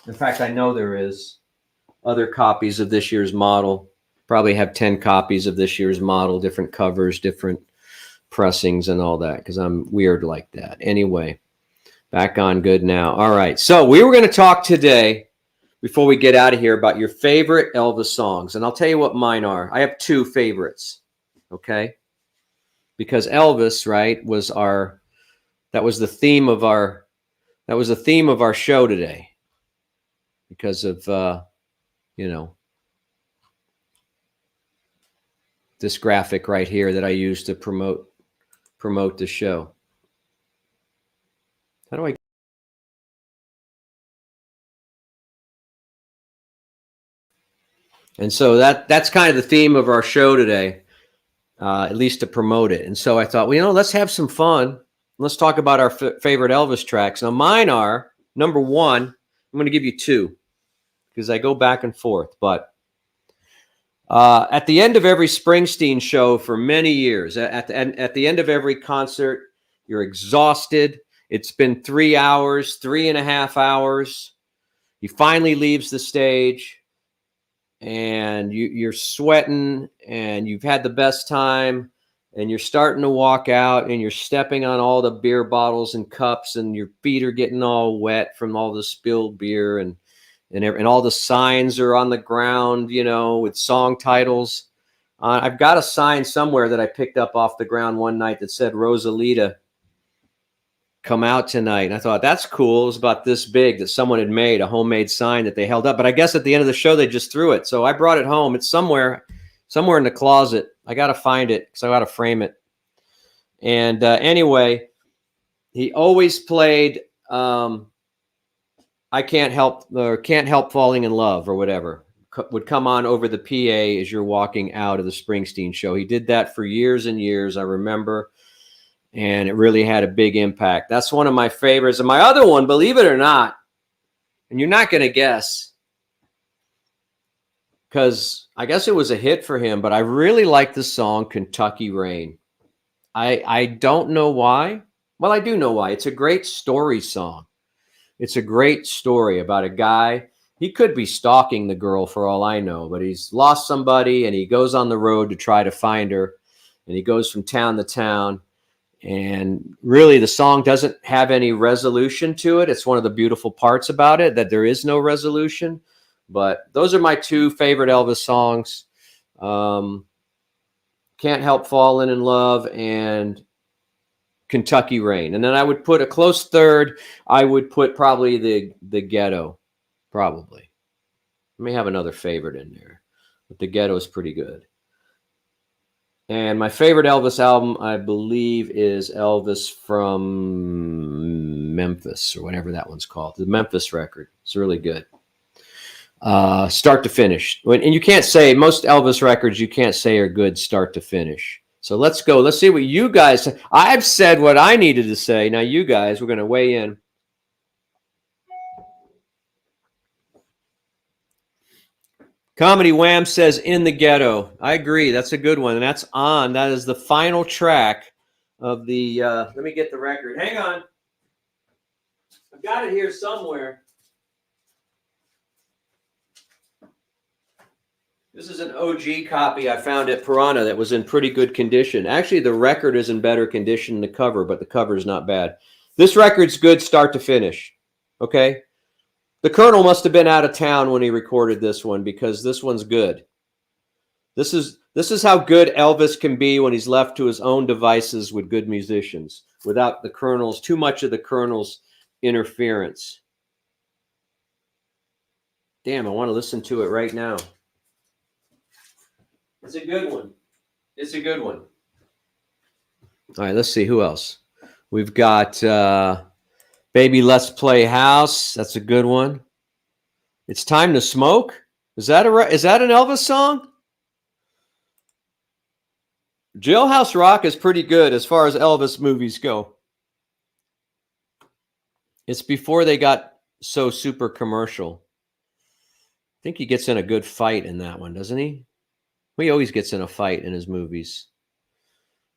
In fact, I know there is other copies of this year's model. Probably have 10 copies of this year's model, different covers, different pressings and all that, because I'm weird like that. Anyway, back on good now. All right. So we were going to talk today, before we get out of here, about your favorite Elvis songs. And I'll tell you what mine are. I have 2 favorites. Okay. Because Elvis, right, that was the theme of our show today. Because of, this graphic right here that I use to promote the show. How do I? And so that's kind of the theme of our show today, at least to promote it. And so I thought, well, let's have some fun. Let's talk about our favorite Elvis tracks. Now, mine are, number 1, I'm going to give you 2 because I go back and forth. But at the end of every Springsteen show for many years, at the end of every concert, you're exhausted. It's been 3 hours, 3.5 hours. He finally leaves the stage, and you're sweating, and you've had the best time, and you're starting to walk out, and you're stepping on all the beer bottles and cups, and your feet are getting all wet from all the spilled beer, and all the signs are on the ground, with song titles. I've got a sign somewhere that I picked up off the ground one night that said, "Rosalita, come out tonight." And I thought, that's cool. It was about this big, that someone had made a homemade sign that they held up. But I guess at the end of the show, they just threw it. So I brought it home. It's somewhere in the closet. I got to find it because I got to frame it. And anyway, he always played I Can't Help Falling in Love or whatever would come on over the PA as you're walking out of the Springsteen show. He did that for years and years, I remember. And it really had a big impact. That's one of my favorites. And my other one, believe it or not, and you're not going to guess, because I guess it was a hit for him, but I really like the song Kentucky Rain. I don't know why. Well, I do know why. It's a great story song. It's a great story about a guy. He could be stalking the girl for all I know, but he's lost somebody, and he goes on the road to try to find her. And he goes from town to town. And really, the song doesn't have any resolution to it. It's one of the beautiful parts about it, that there is no resolution. But those are my 2 favorite Elvis songs. Can't Help Falling in Love and Kentucky Rain. And then I would put a close third. I would put probably the Ghetto, probably. Let me have another favorite in there. But the Ghetto is pretty good. And my favorite Elvis album, I believe, is Elvis from Memphis, or whatever that one's called. The Memphis record. It's really good. Start to finish. And you can't say, most Elvis records you can't say are good start to finish. So let's go. Let's see what you guys, I've said what I needed to say. Now you guys, we're going to weigh in. Comedy Wham says In the Ghetto. I agree. That's a good one. And that's on. That is the final track of the, let me get the record. Hang on. I've got it here somewhere. This is an OG copy I found at Piranha that was in pretty good condition. Actually, the record is in better condition than the cover, but the cover is not bad. This record's good start to finish. Okay? The Colonel must have been out of town when he recorded this one, because this one's good. This is how good Elvis can be when he's left to his own devices with good musicians, without too much of the Colonel's interference. Damn, I want to listen to it right now. It's a good one. It's a good one. All right, let's see. Who else? We've got Baby Let's Play House. That's a good one. It's Time to Smoke. Is that an Elvis song? Jailhouse Rock is pretty good as far as Elvis movies go. It's before they got so super commercial. think he gets in a good fight in that one, doesn't he? He always gets in a fight in his movies.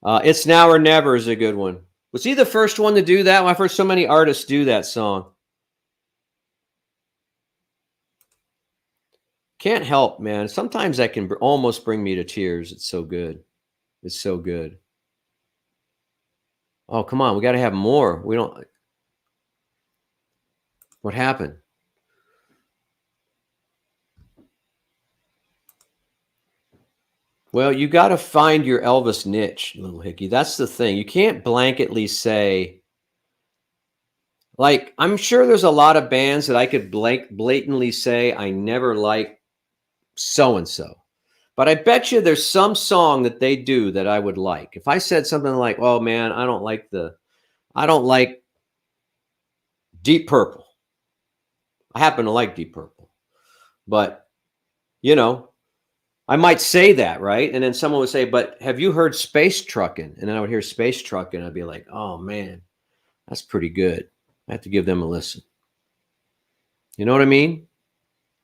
It's Now or Never is a good one. Was he the first one to do that? I've heard so many artists do that song. Can't help, man. Sometimes that can almost bring me to tears. It's so good. It's so good. Oh, come on. We got to have more. We don't. What happened? Well, you got to find your Elvis niche, little Hickey. That's the thing. You can't blanketly say, like, I'm sure there's a lot of bands that I could blatantly say I never like so and so. But I bet you there's some song that they do that I would like. If I said something like, "Oh man, I don't like Deep Purple." I happen to like Deep Purple. But, you know, I might say that, right? And then someone would say, "But have you heard Space Truckin'?" And then I would hear Space Truckin', I'd be like, "Oh man, that's pretty good. I have to give them a listen." You know what I mean?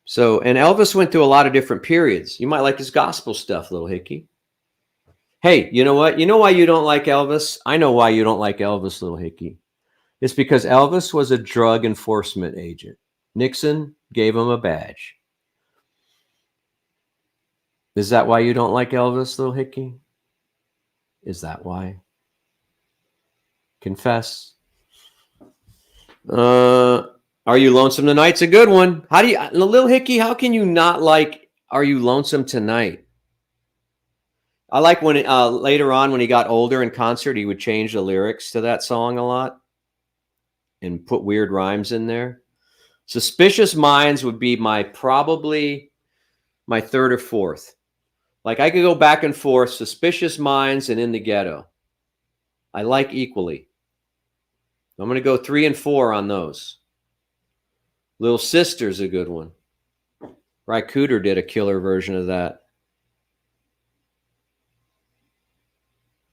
So, and Elvis went through a lot of different periods. You might like his gospel stuff, little Hickey. Hey, you know what? You know why you don't like Elvis? I know why you don't like Elvis, little Hickey. It's because Elvis was a drug enforcement agent. Nixon gave him a badge. Is that why you don't like Elvis, little Hickey? Is that why? Confess. Are You Lonesome Tonight's a good one. How do you, Lil Hickey, how can you not like Are You Lonesome Tonight? I like when later on when he got older in concert, he would change the lyrics to that song a lot and put weird rhymes in there. Suspicious Minds would be probably my third or fourth. Like I could go back and forth, Suspicious Minds and In the Ghetto. I like equally. I'm going to go 3 and 4 on those. Little Sister's a good one. Ry Cooder did a killer version of that.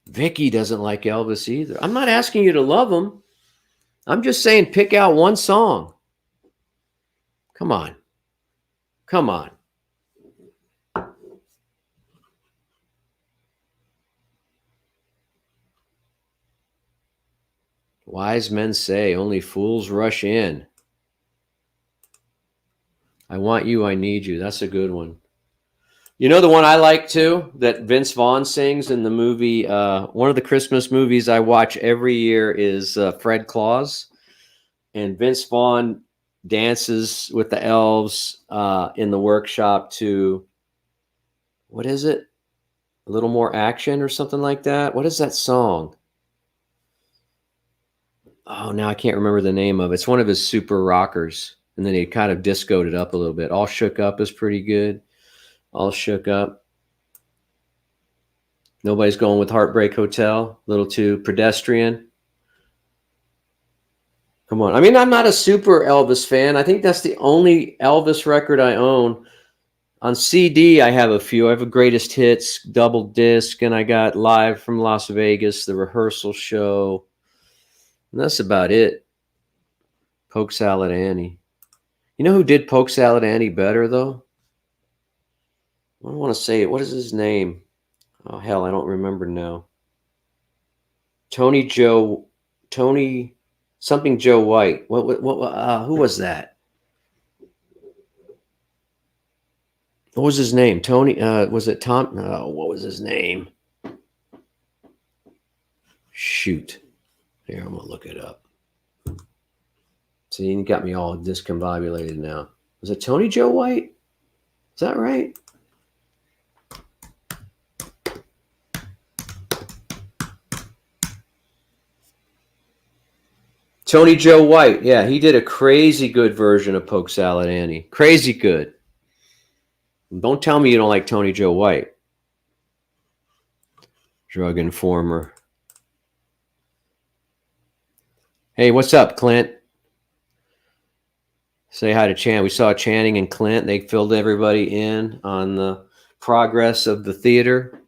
Vicky doesn't like Elvis either. I'm not asking you to love him. I'm just saying pick out one song. Come on. Come on. Wise men say only fools rush in. I Want You, I Need You. That's a good one. You know the one I like too that Vince Vaughn sings in the movie, one of the Christmas movies I watch every year is Fred Claus. And Vince Vaughn dances with the elves in the workshop to, what is it? A Little More Action or something like that. What is that song? Oh, now I can't remember the name of it. It's one of his super rockers. And then he kind of discoed it up a little bit. All Shook Up is pretty good. All Shook Up. Nobody's Going with Heartbreak Hotel. A little too pedestrian. Come on. I mean, I'm not a super Elvis fan. I think that's the only Elvis record I own. On CD, I have a few. I have a Greatest Hits double disc, and I got Live from Las Vegas, the rehearsal show. And that's about it. Poke Salad Annie. You know who did Poke Salad Annie better, though? I don't want to say it. What is his name? Oh, hell, I don't remember now. Tony something Joe White. Who was that? What was his name? Tony, was it Tom? No, what was his name? Shoot. Here, I'm going to look it up. See, you got me all discombobulated now. Was it Tony Joe White? Is that right? Tony Joe White. Yeah, he did a crazy good version of Poke Salad Annie. Crazy good. Don't tell me you don't like Tony Joe White. Drug Informer. Hey, what's up, Clint? Say hi to Chan. We saw Channing and Clint. They filled everybody in on the progress of the theater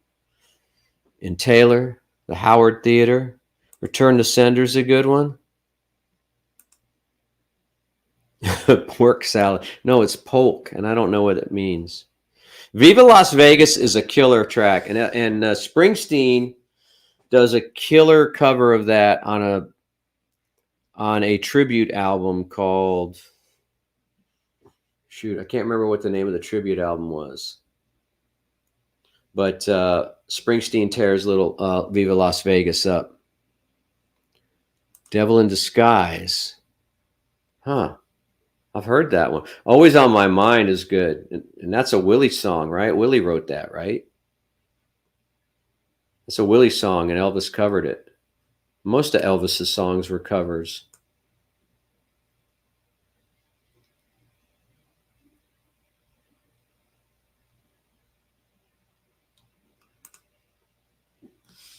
in Taylor, the Howard Theater. Return to Sender's a good one. Pork salad. No, it's polk, and I don't know what it means. Viva Las Vegas is a killer track, and Springsteen does a killer cover of that on a tribute album called, shoot, I can't remember what the name of the tribute album was, but Springsteen tears little Viva Las Vegas up. Devil in Disguise, huh? I've heard that one. Always on My Mind is good, and that's a Willie song, right? Willie wrote that, right? It's a Willie song, and Elvis covered it. Most of Elvis's songs were covers.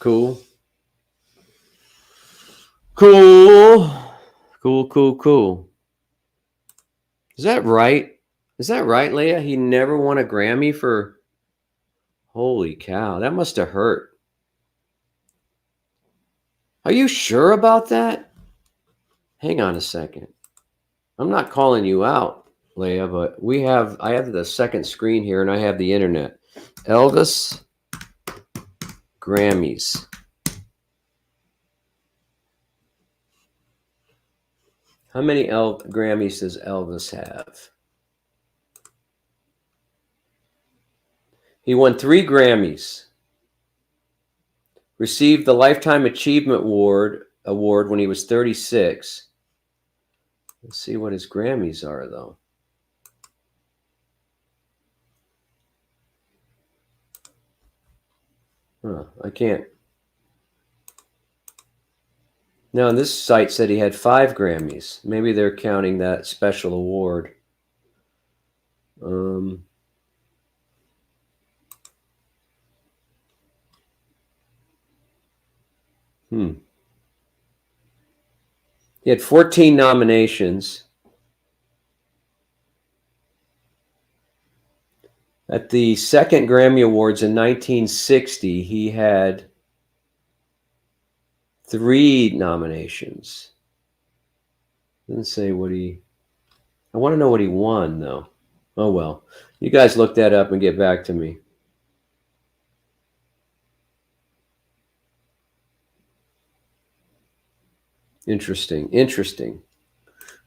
Cool. Cool. Cool. Is that right? Is that right, Leia? He never won a Grammy for. Holy cow. That must have hurt. Are you sure about that? Hang on a second. I'm not calling you out, Leia, but I have the second screen here and I have the internet. Elvis Grammys. How many Grammys does Elvis have? He won 3 Grammys. Received the Lifetime Achievement Award when he was 36. Let's see what his Grammys are, though. Huh, I can't. Now, this site said he had 5 Grammys. Maybe they're counting that special award. He had 14 nominations. At the second Grammy Awards in 1960, he had 3 nominations. Didn't say what he. I want to know what he won, though. Oh, well. You guys look that up and get back to me. Interesting.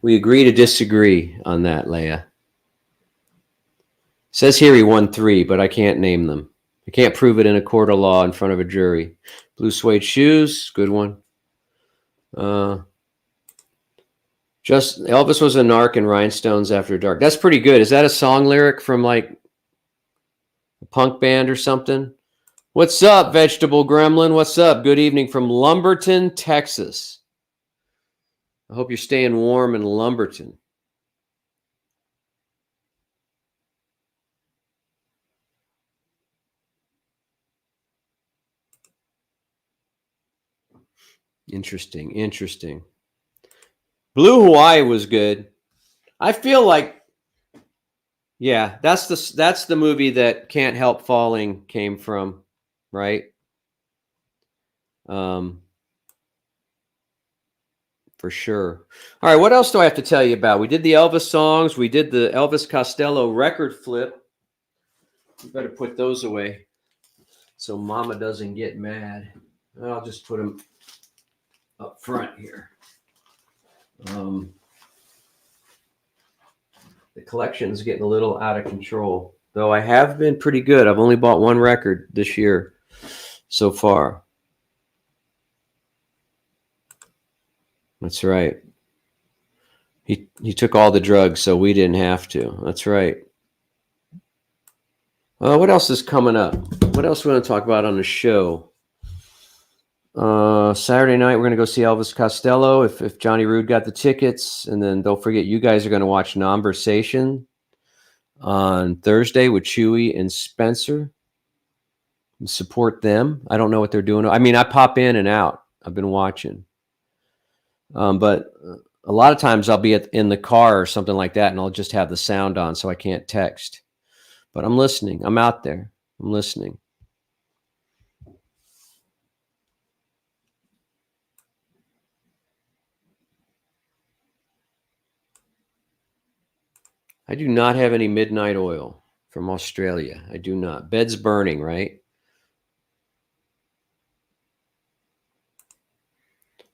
We agree to disagree on that, Leia. Says here he won 3, but I can't name them. I can't prove it in a court of law in front of a jury. Blue Suede Shoes, good one. Just Elvis was a narc in Rhinestones After Dark. That's pretty good. Is that a song lyric from like a punk band or something? What's up, Vegetable Gremlin? What's up? Good evening from Lumberton, Texas. I hope you're staying warm in Lumberton. Interesting. Blue Hawaii was good. I feel like, yeah, that's the movie that Can't Help Falling came from, right? For sure. All right, what else do I have to tell you about? We did the Elvis songs. We did the Elvis Costello record flip. You better put those away so Mama doesn't get mad. I'll just put them up front here. The collection's getting a little out of control, though I have been pretty good. I've only bought 1 record this year so far. That's right. He took all the drugs, so we didn't have to. That's right. What else is coming up? What else we want to talk about on the show? Saturday night, we're going to go see Elvis Costello if Johnny Rude got the tickets. And then don't forget, you guys are going to watch Conversation on Thursday with Chewy and Spencer. Support them. I don't know what they're doing. I mean, I pop in and out. I've been watching. But a lot of times I'll be in the car or something like that, and I'll just have the sound on so I can't text. But I'm listening. I'm out there. I'm listening. I do not have any Midnight Oil from Australia. I do not. Bed's Burning, right?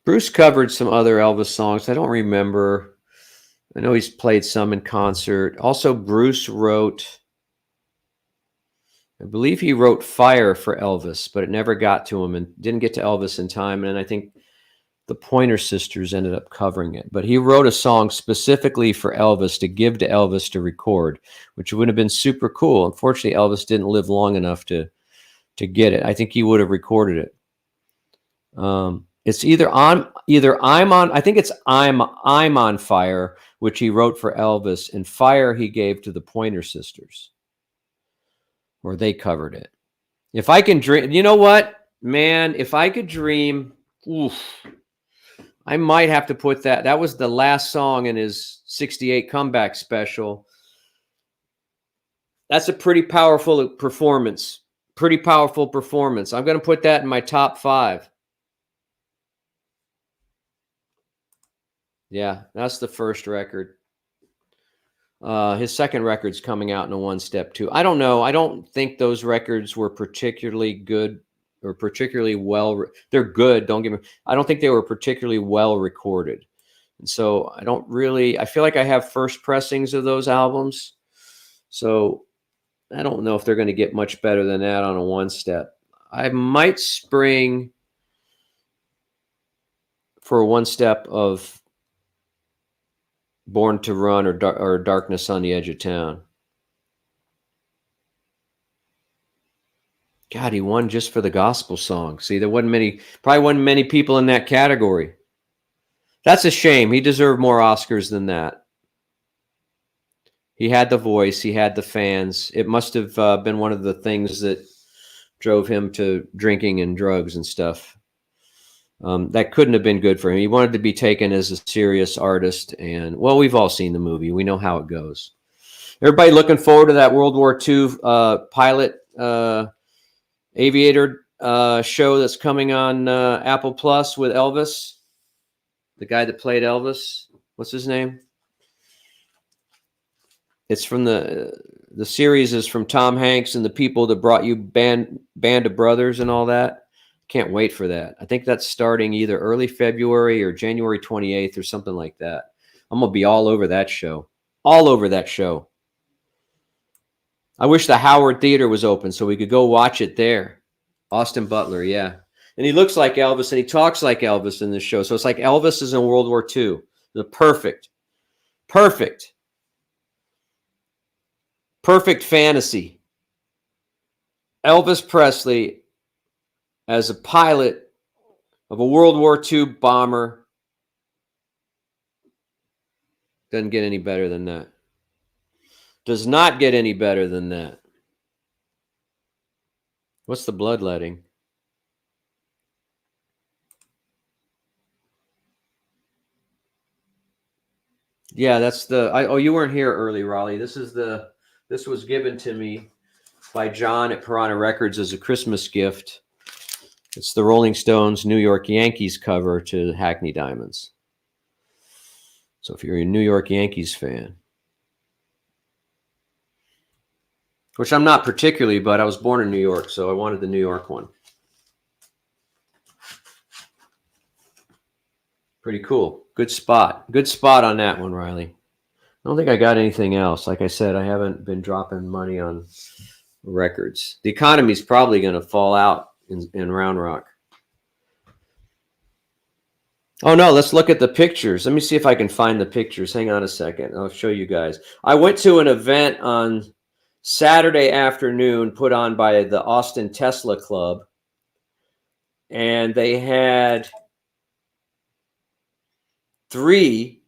Bruce covered some other Elvis songs. I don't remember. I know he's played some in concert. Also, Bruce wrote, I believe he wrote Fire for Elvis, but it never got to him and didn't get to Elvis in time. And I think the Pointer Sisters ended up covering it. But he wrote a song specifically for Elvis to give to Elvis to record, which would have been super cool. Unfortunately, Elvis didn't live long enough to get it. I think he would have recorded it. It's either I'm on. I think it's I'm on Fire, which he wrote for Elvis, and Fire he gave to the Pointer Sisters, or they covered it. If I can dream, you know what, man? If I could dream, oof, I might have to put that. That was the last song in his '68 comeback special. That's a pretty powerful performance. Pretty powerful performance. I'm going to put that in my top 5. Yeah, that's the first record. His second record's coming out in a One Step too. I don't know. I don't think those records were particularly good or particularly well. They're good. Don't get me. I don't think they were particularly well recorded, and so I don't really. I feel like I have first pressings of those albums, so I don't know if they're going to get much better than that on a One Step. I might spring for a One Step of Born to Run or Darkness on the Edge of Town. God, he won just for the gospel song. See, probably wasn't many people in that category. That's a shame. He deserved more Oscars than that. He had the voice. He had the fans. It must have been one of the things that drove him to drinking and drugs and stuff. That couldn't have been good for him. He wanted to be taken as a serious artist. And, well, we've all seen the movie. We know how it goes. Everybody looking forward to that World War II pilot aviator show that's coming on Apple Plus with Elvis, the guy that played Elvis. What's his name? It's from the series is from Tom Hanks and the people that brought you Band of Brothers and all that. Can't wait for that. I think that's starting either early February or January 28th or something like that. I'm going to be all over that show. All over that show. I wish the Howard Theater was open so we could go watch it there. Austin Butler, yeah. And he looks like Elvis and he talks like Elvis in this show. So it's like Elvis is in World War II. The perfect fantasy. Elvis Presley as a pilot of a World War II bomber. Doesn't get any better than that. Does not get any better than that. What's the bloodletting? Yeah, that's the. Oh, you weren't here early, Raleigh. This was given to me by John at Piranha Records as a Christmas gift. It's the Rolling Stones New York Yankees cover to Hackney Diamonds. So if you're a New York Yankees fan, which I'm not particularly, but I was born in New York, so I wanted the New York one. Pretty cool. Good spot. Good spot on that one, Riley. I don't think I got anything else. Like I said, I haven't been dropping money on records. The economy's probably going to fall out in Round Rock. Oh, no, let's look at the pictures. Let me see if I can find the pictures. Hang on a second. I'll show you guys. I went to an event on Saturday afternoon put on by the Austin Tesla Club, and they had 3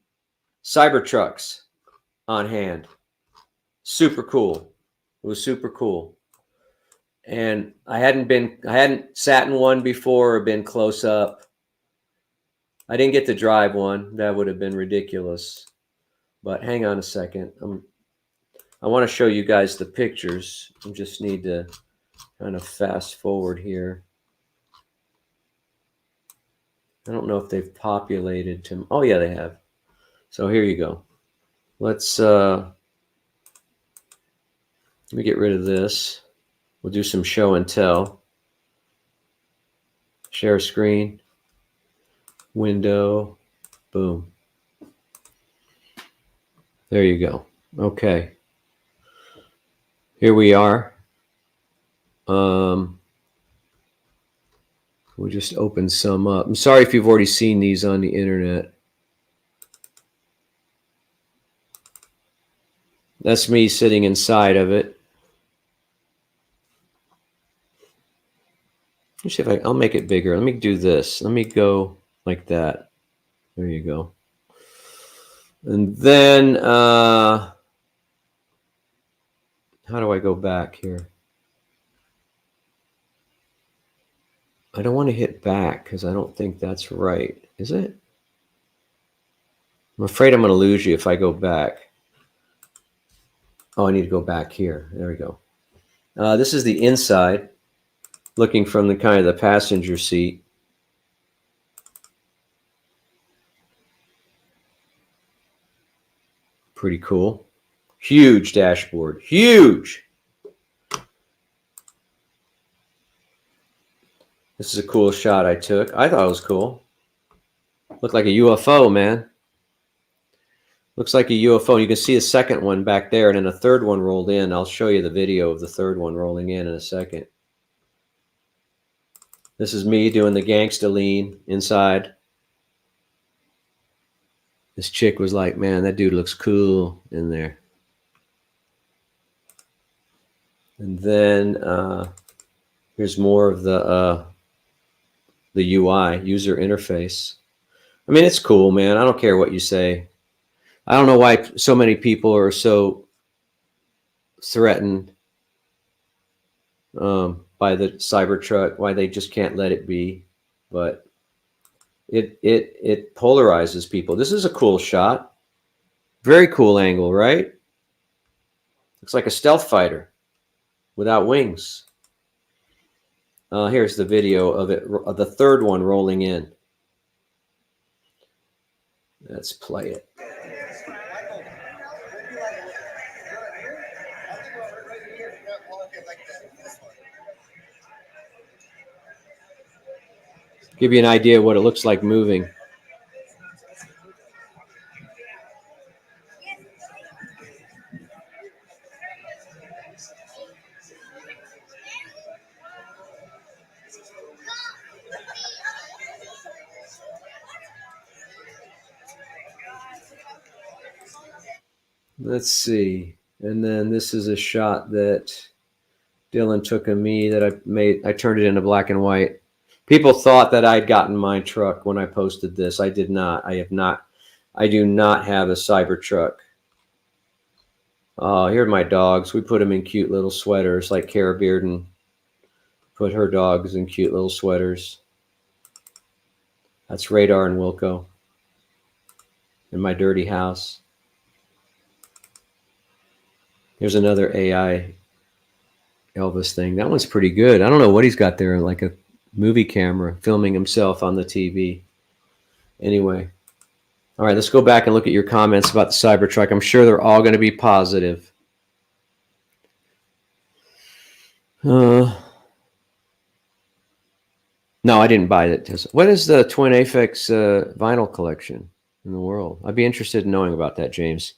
Cybertrucks on hand. Super cool. It was super cool. And I hadn't sat in one before or been close up. I didn't get to drive one. That would have been ridiculous. But hang on a second. I want to show you guys the pictures. I just need to kind of fast forward here. I don't know if they've populated to. Oh, yeah, they have. So here you go. Let's Let me get rid of this. We'll do some show and tell. Share screen. Window. Boom. There you go. Okay. Here we are. We'll just open some up. I'm sorry if you've already seen these on the internet. That's me sitting inside of it. Let's see if I'll make it bigger. Let me do this. Let me go like that. There you go. And then, how do I go back here? I don't want to hit back because I don't think that's right. Is it? I'm afraid I'm going to lose you if I go back. Oh, I need to go back here. There we go. This is the inside, looking from the kind of the passenger seat. Pretty cool. Huge dashboard. Huge. This is a cool shot I took. I thought it was cool. Looked like a UFO, man. Looks like a UFO. You can see a second one back there, and then a third one rolled in. I'll show you the video of the third one rolling in a second. This is me doing the gangsta lean inside. This chick was like, man, that dude looks cool in there. And then here's more of the UI, user interface. I mean, it's cool, man. I don't care what you say. I don't know why so many people are so threatened by the Cybertruck, why they just can't let it be. But it polarizes people. This is a cool shot. Very cool angle, right? Looks like a stealth fighter without wings. Here's the video of it, of the third one rolling in. Let's play it. Give you an idea of what it looks like moving. Let's see. And then this is a shot that Dylan took of me that I made. I turned it into black and white. People thought that I'd gotten my truck when I posted this. I did not. I have not. I do not have a Cybertruck. Oh, here are my dogs. We put them in cute little sweaters, like Cara Bearden put her dogs in cute little sweaters. That's Radar and Wilco in my dirty house. Here's another AI Elvis thing. That one's pretty good. I don't know what he's got there, like a movie camera filming himself on the TV. Anyway. All right, let's go back and look at your comments about the Cybertruck. I'm sure they're all going to be positive. No, I didn't buy that. What is the Twin Aphex vinyl collection in the world? I'd be interested in knowing about that, James.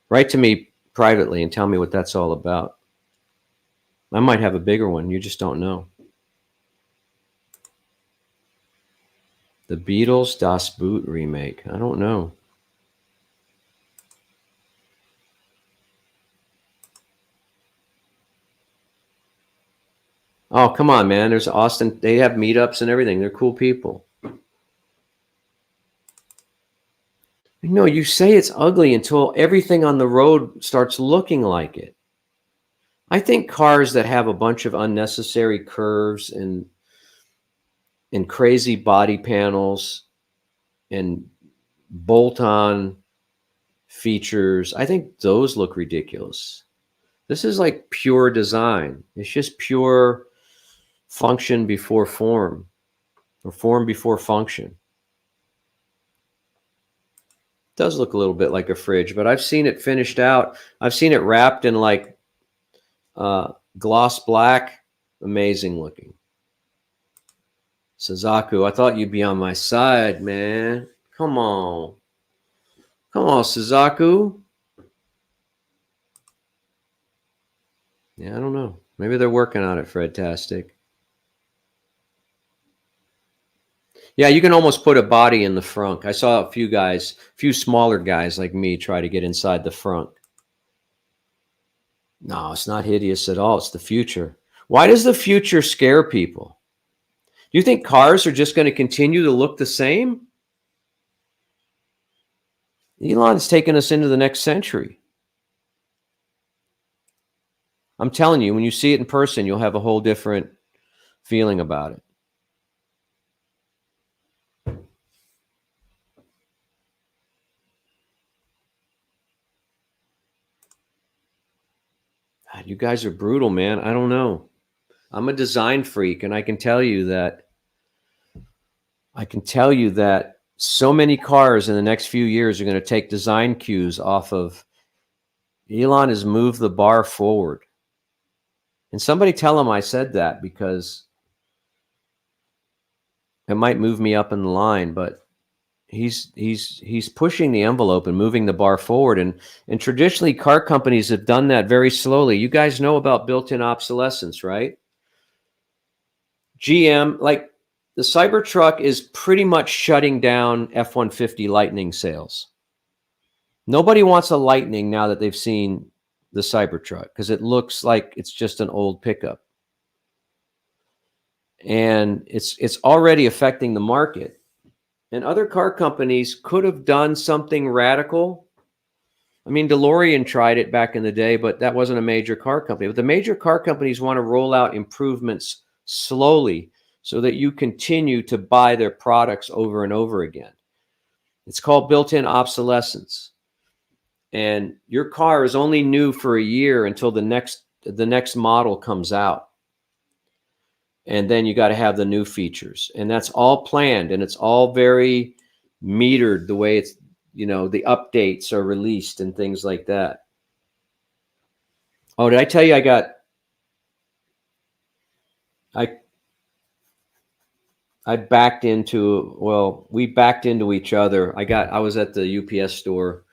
Write to me privately and tell me what that's all about. I might have a bigger one. You just don't know. The Beatles Das Boot remake. I don't know. Oh, come on, man. There's Austin. They have meetups and everything. They're cool people. No, you say it's ugly until everything on the road starts looking like it. I think cars that have a bunch of unnecessary curves and crazy body panels and bolt-on features, I think those look ridiculous. This is like pure design. It's just pure function before form, or form before function. It does look a little bit like a fridge, but I've seen it finished out. I've seen it wrapped in like Gloss black, amazing looking. Suzaku, I thought you'd be on my side, man. Come on. Come on, Suzaku. Yeah, I don't know. Maybe they're working on it, Fredtastic. Yeah, you can almost put a body in the front. I saw a few smaller guys like me try to get inside the front. No, it's not hideous at all. It's the future. Why does the future scare people? Do you think cars are just going to continue to look the same? Elon's taking us into the next century. I'm telling you, when you see it in person, you'll have a whole different feeling about it. God, you guys are brutal, man. I don't know. I'm a design freak, and I can tell you that so many cars in the next few years are going to take design cues off of Elon has moved the bar forward. And somebody tell him I said that, because it might move me up in the line, but he's pushing the envelope and moving the bar forward. And traditionally, car companies have done that very slowly. You guys know about built-in obsolescence, right? GM, like the Cybertruck, is pretty much shutting down F-150 Lightning sales. Nobody wants a Lightning now that they've seen the Cybertruck, because it looks like it's just an old pickup. And it's already affecting the market. And other car companies could have done something radical. I mean, DeLorean tried it back in the day, but that wasn't a major car company. But the major car companies want to roll out improvements slowly so that you continue to buy their products over and over again. It's called built-in obsolescence. And your car is only new for a year until the next model comes out. And then you got to have the new features. And that's all planned, and it's all very metered the way it's, the updates are released and things like that. Oh, did I tell you I backed into, we backed into each other. I was at the UPS store,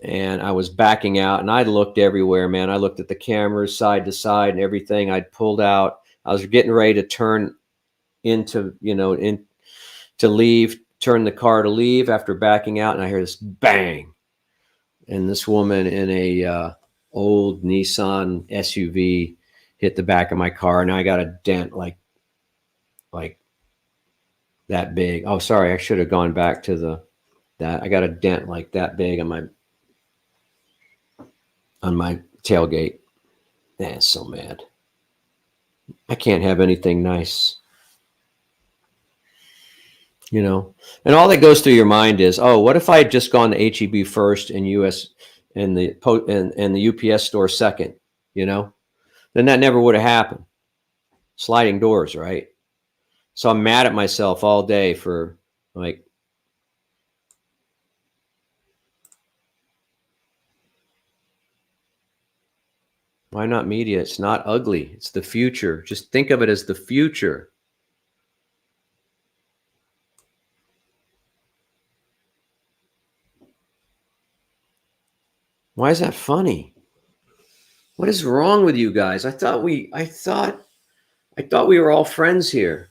and I was backing out, and I looked everywhere, man. I looked at the cameras side to side and everything. I'd pulled out. I was getting ready to turn to leave, turn the car to leave after backing out, and I hear this bang. And this woman in a old Nissan SUV hit the back of my car, and I got a dent like that big. Oh, sorry, I should have gone back to that. I got a dent like that big on my tailgate. Man, it's so mad. I can't have anything nice, and all that goes through your mind is, oh, what if I had just gone to HEB first and US and the UPS store second, then that never would have happened. Sliding doors, right? So I'm mad at myself all day for why not media? It's not ugly. It's the future. Just think of it as the future. Why is that funny? What is wrong with you guys? I thought we were all friends here.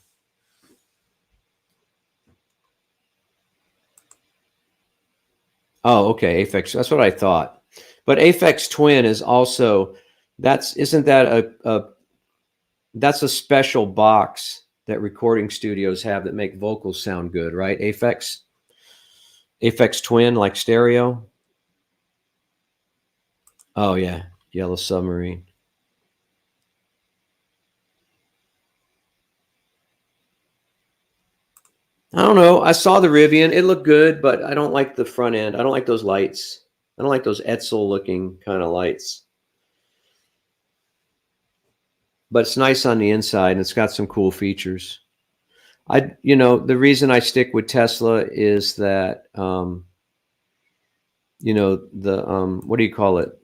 Oh, okay, Aphex. That's what I thought. But Aphex Twin is also that's a special box that recording studios have that make vocals sound good, right? Aphex Twin, like stereo. Oh yeah, Yellow Submarine. I don't know. I saw the Rivian. It looked good, but I don't like the front end. I don't like those lights. I don't like those Edsel looking kind of lights. But it's nice on the inside, and it's got some cool features. The reason I stick with Tesla is that, what do you call it?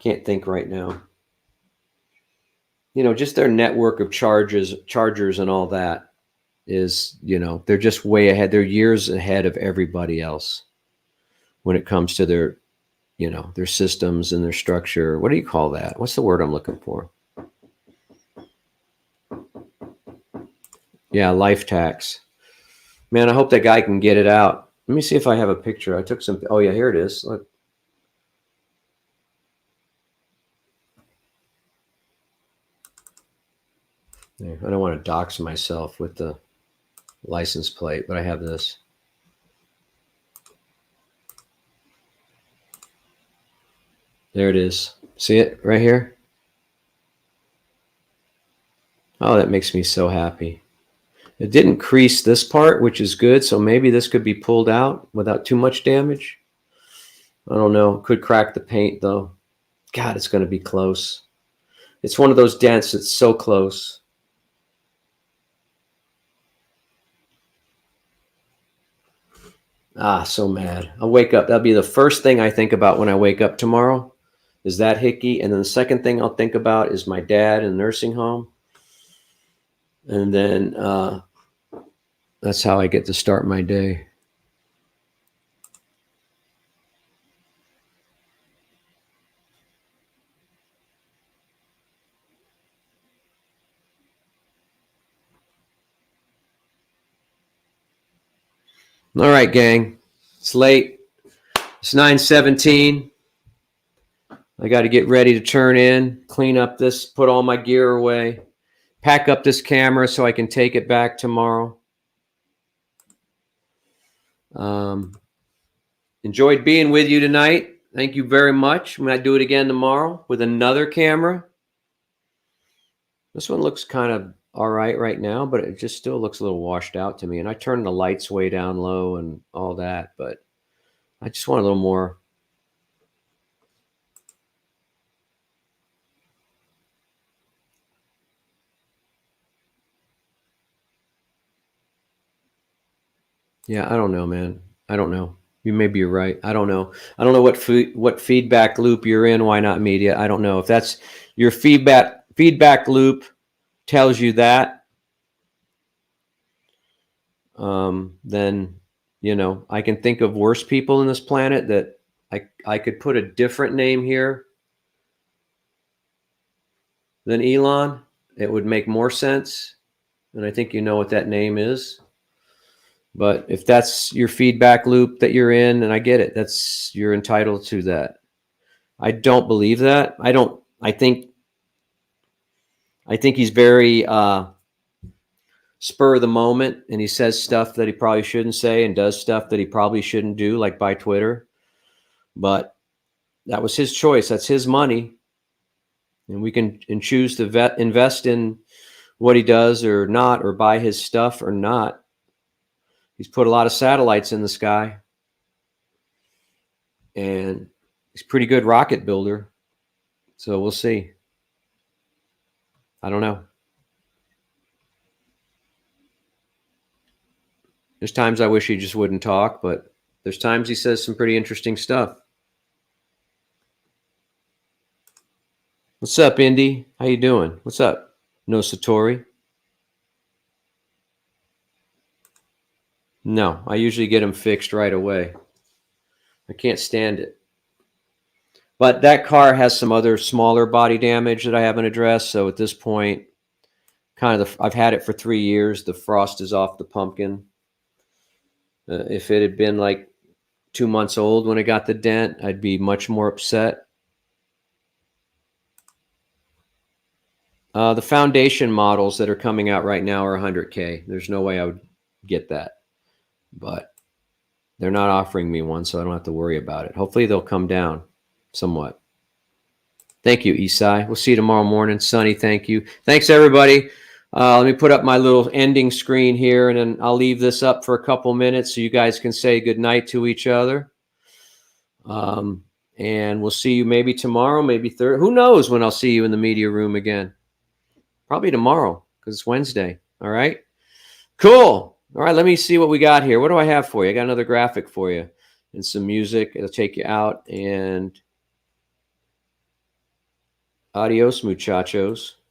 Can't think right now. You know, just their network of chargers and all that is, you know, they're just way ahead. They're years ahead of everybody else when it comes to their, you know, their systems and their structure. What do you call that? What's the word I'm looking for? Yeah, life tax. Man, I hope that guy can get it out. Let me see if I have a picture. I took some. Oh, yeah, here it is. Look. I don't want to dox myself with the license plate, but I have this. There it is. See it right here? Oh, that makes me so happy. It didn't crease this part, which is good. So maybe this could be pulled out without too much damage. I don't know. Could crack the paint though. God, it's going to be close. It's one of those dents that's so close. Ah, so mad. I'll wake up. That'll be the first thing I think about when I wake up tomorrow is that hickey. And then the second thing I'll think about is my dad in the nursing home. And then that's how I get to start my day. All right, gang. It's late. It's 9:17. I got to get ready to turn in, clean up this, put all my gear away, pack up this camera so I can take it back tomorrow. Enjoyed being with you tonight. Thank you very much. I'm going to do it again tomorrow with another camera. This one looks kind of all right now, but it just still looks a little washed out to me. And I turned the lights way down low and all that, but I just want a little more. Yeah, I don't know, man. I don't know. You may be right. I don't know. I don't know what feedback loop you're in. Why not media? I don't know if that's your feedback loop tells you that. Then you know I can think of worse people in this planet that I could put a different name here than Elon. It would make more sense, and I think you know what that name is. But if that's your feedback loop that you're in, and I get it, you're entitled to that. I don't believe that. I think he's very spur of the moment, and he says stuff that he probably shouldn't say and does stuff that he probably shouldn't do, like by Twitter. But that was his choice. That's his money, and we can choose to invest in what he does or not, or buy his stuff or not. He's put a lot of satellites in the sky, and he's a pretty good rocket builder. So we'll see. I don't know. There's times I wish he just wouldn't talk, but there's times he says some pretty interesting stuff. What's up, Indy? How you doing? What's up? No Satori? No, I usually get them fixed right away. I can't stand it. But that car has some other smaller body damage that I haven't addressed. So at this point, I've had it for 3 years. The frost is off the pumpkin. If it had been like 2 months old when it got the dent, I'd be much more upset. The foundation models that are coming out right now are $100K. There's no way I would get that. But they're not offering me one, so I don't have to worry about it. Hopefully they'll come down somewhat. Thank you, Isai. We'll see you tomorrow morning. Sunny, thank you. Thanks, everybody. Let me put up my little ending screen here, and then I'll leave this up for a couple minutes so you guys can say goodnight to each other. And we'll see you maybe tomorrow, maybe Thursday. Who knows when I'll see you in the media room again? Probably tomorrow because it's Wednesday. All right. Cool. All right, let me see what we got here. What do I have for you? I got another graphic for you and some music. It'll take you out. And Adios, muchachos.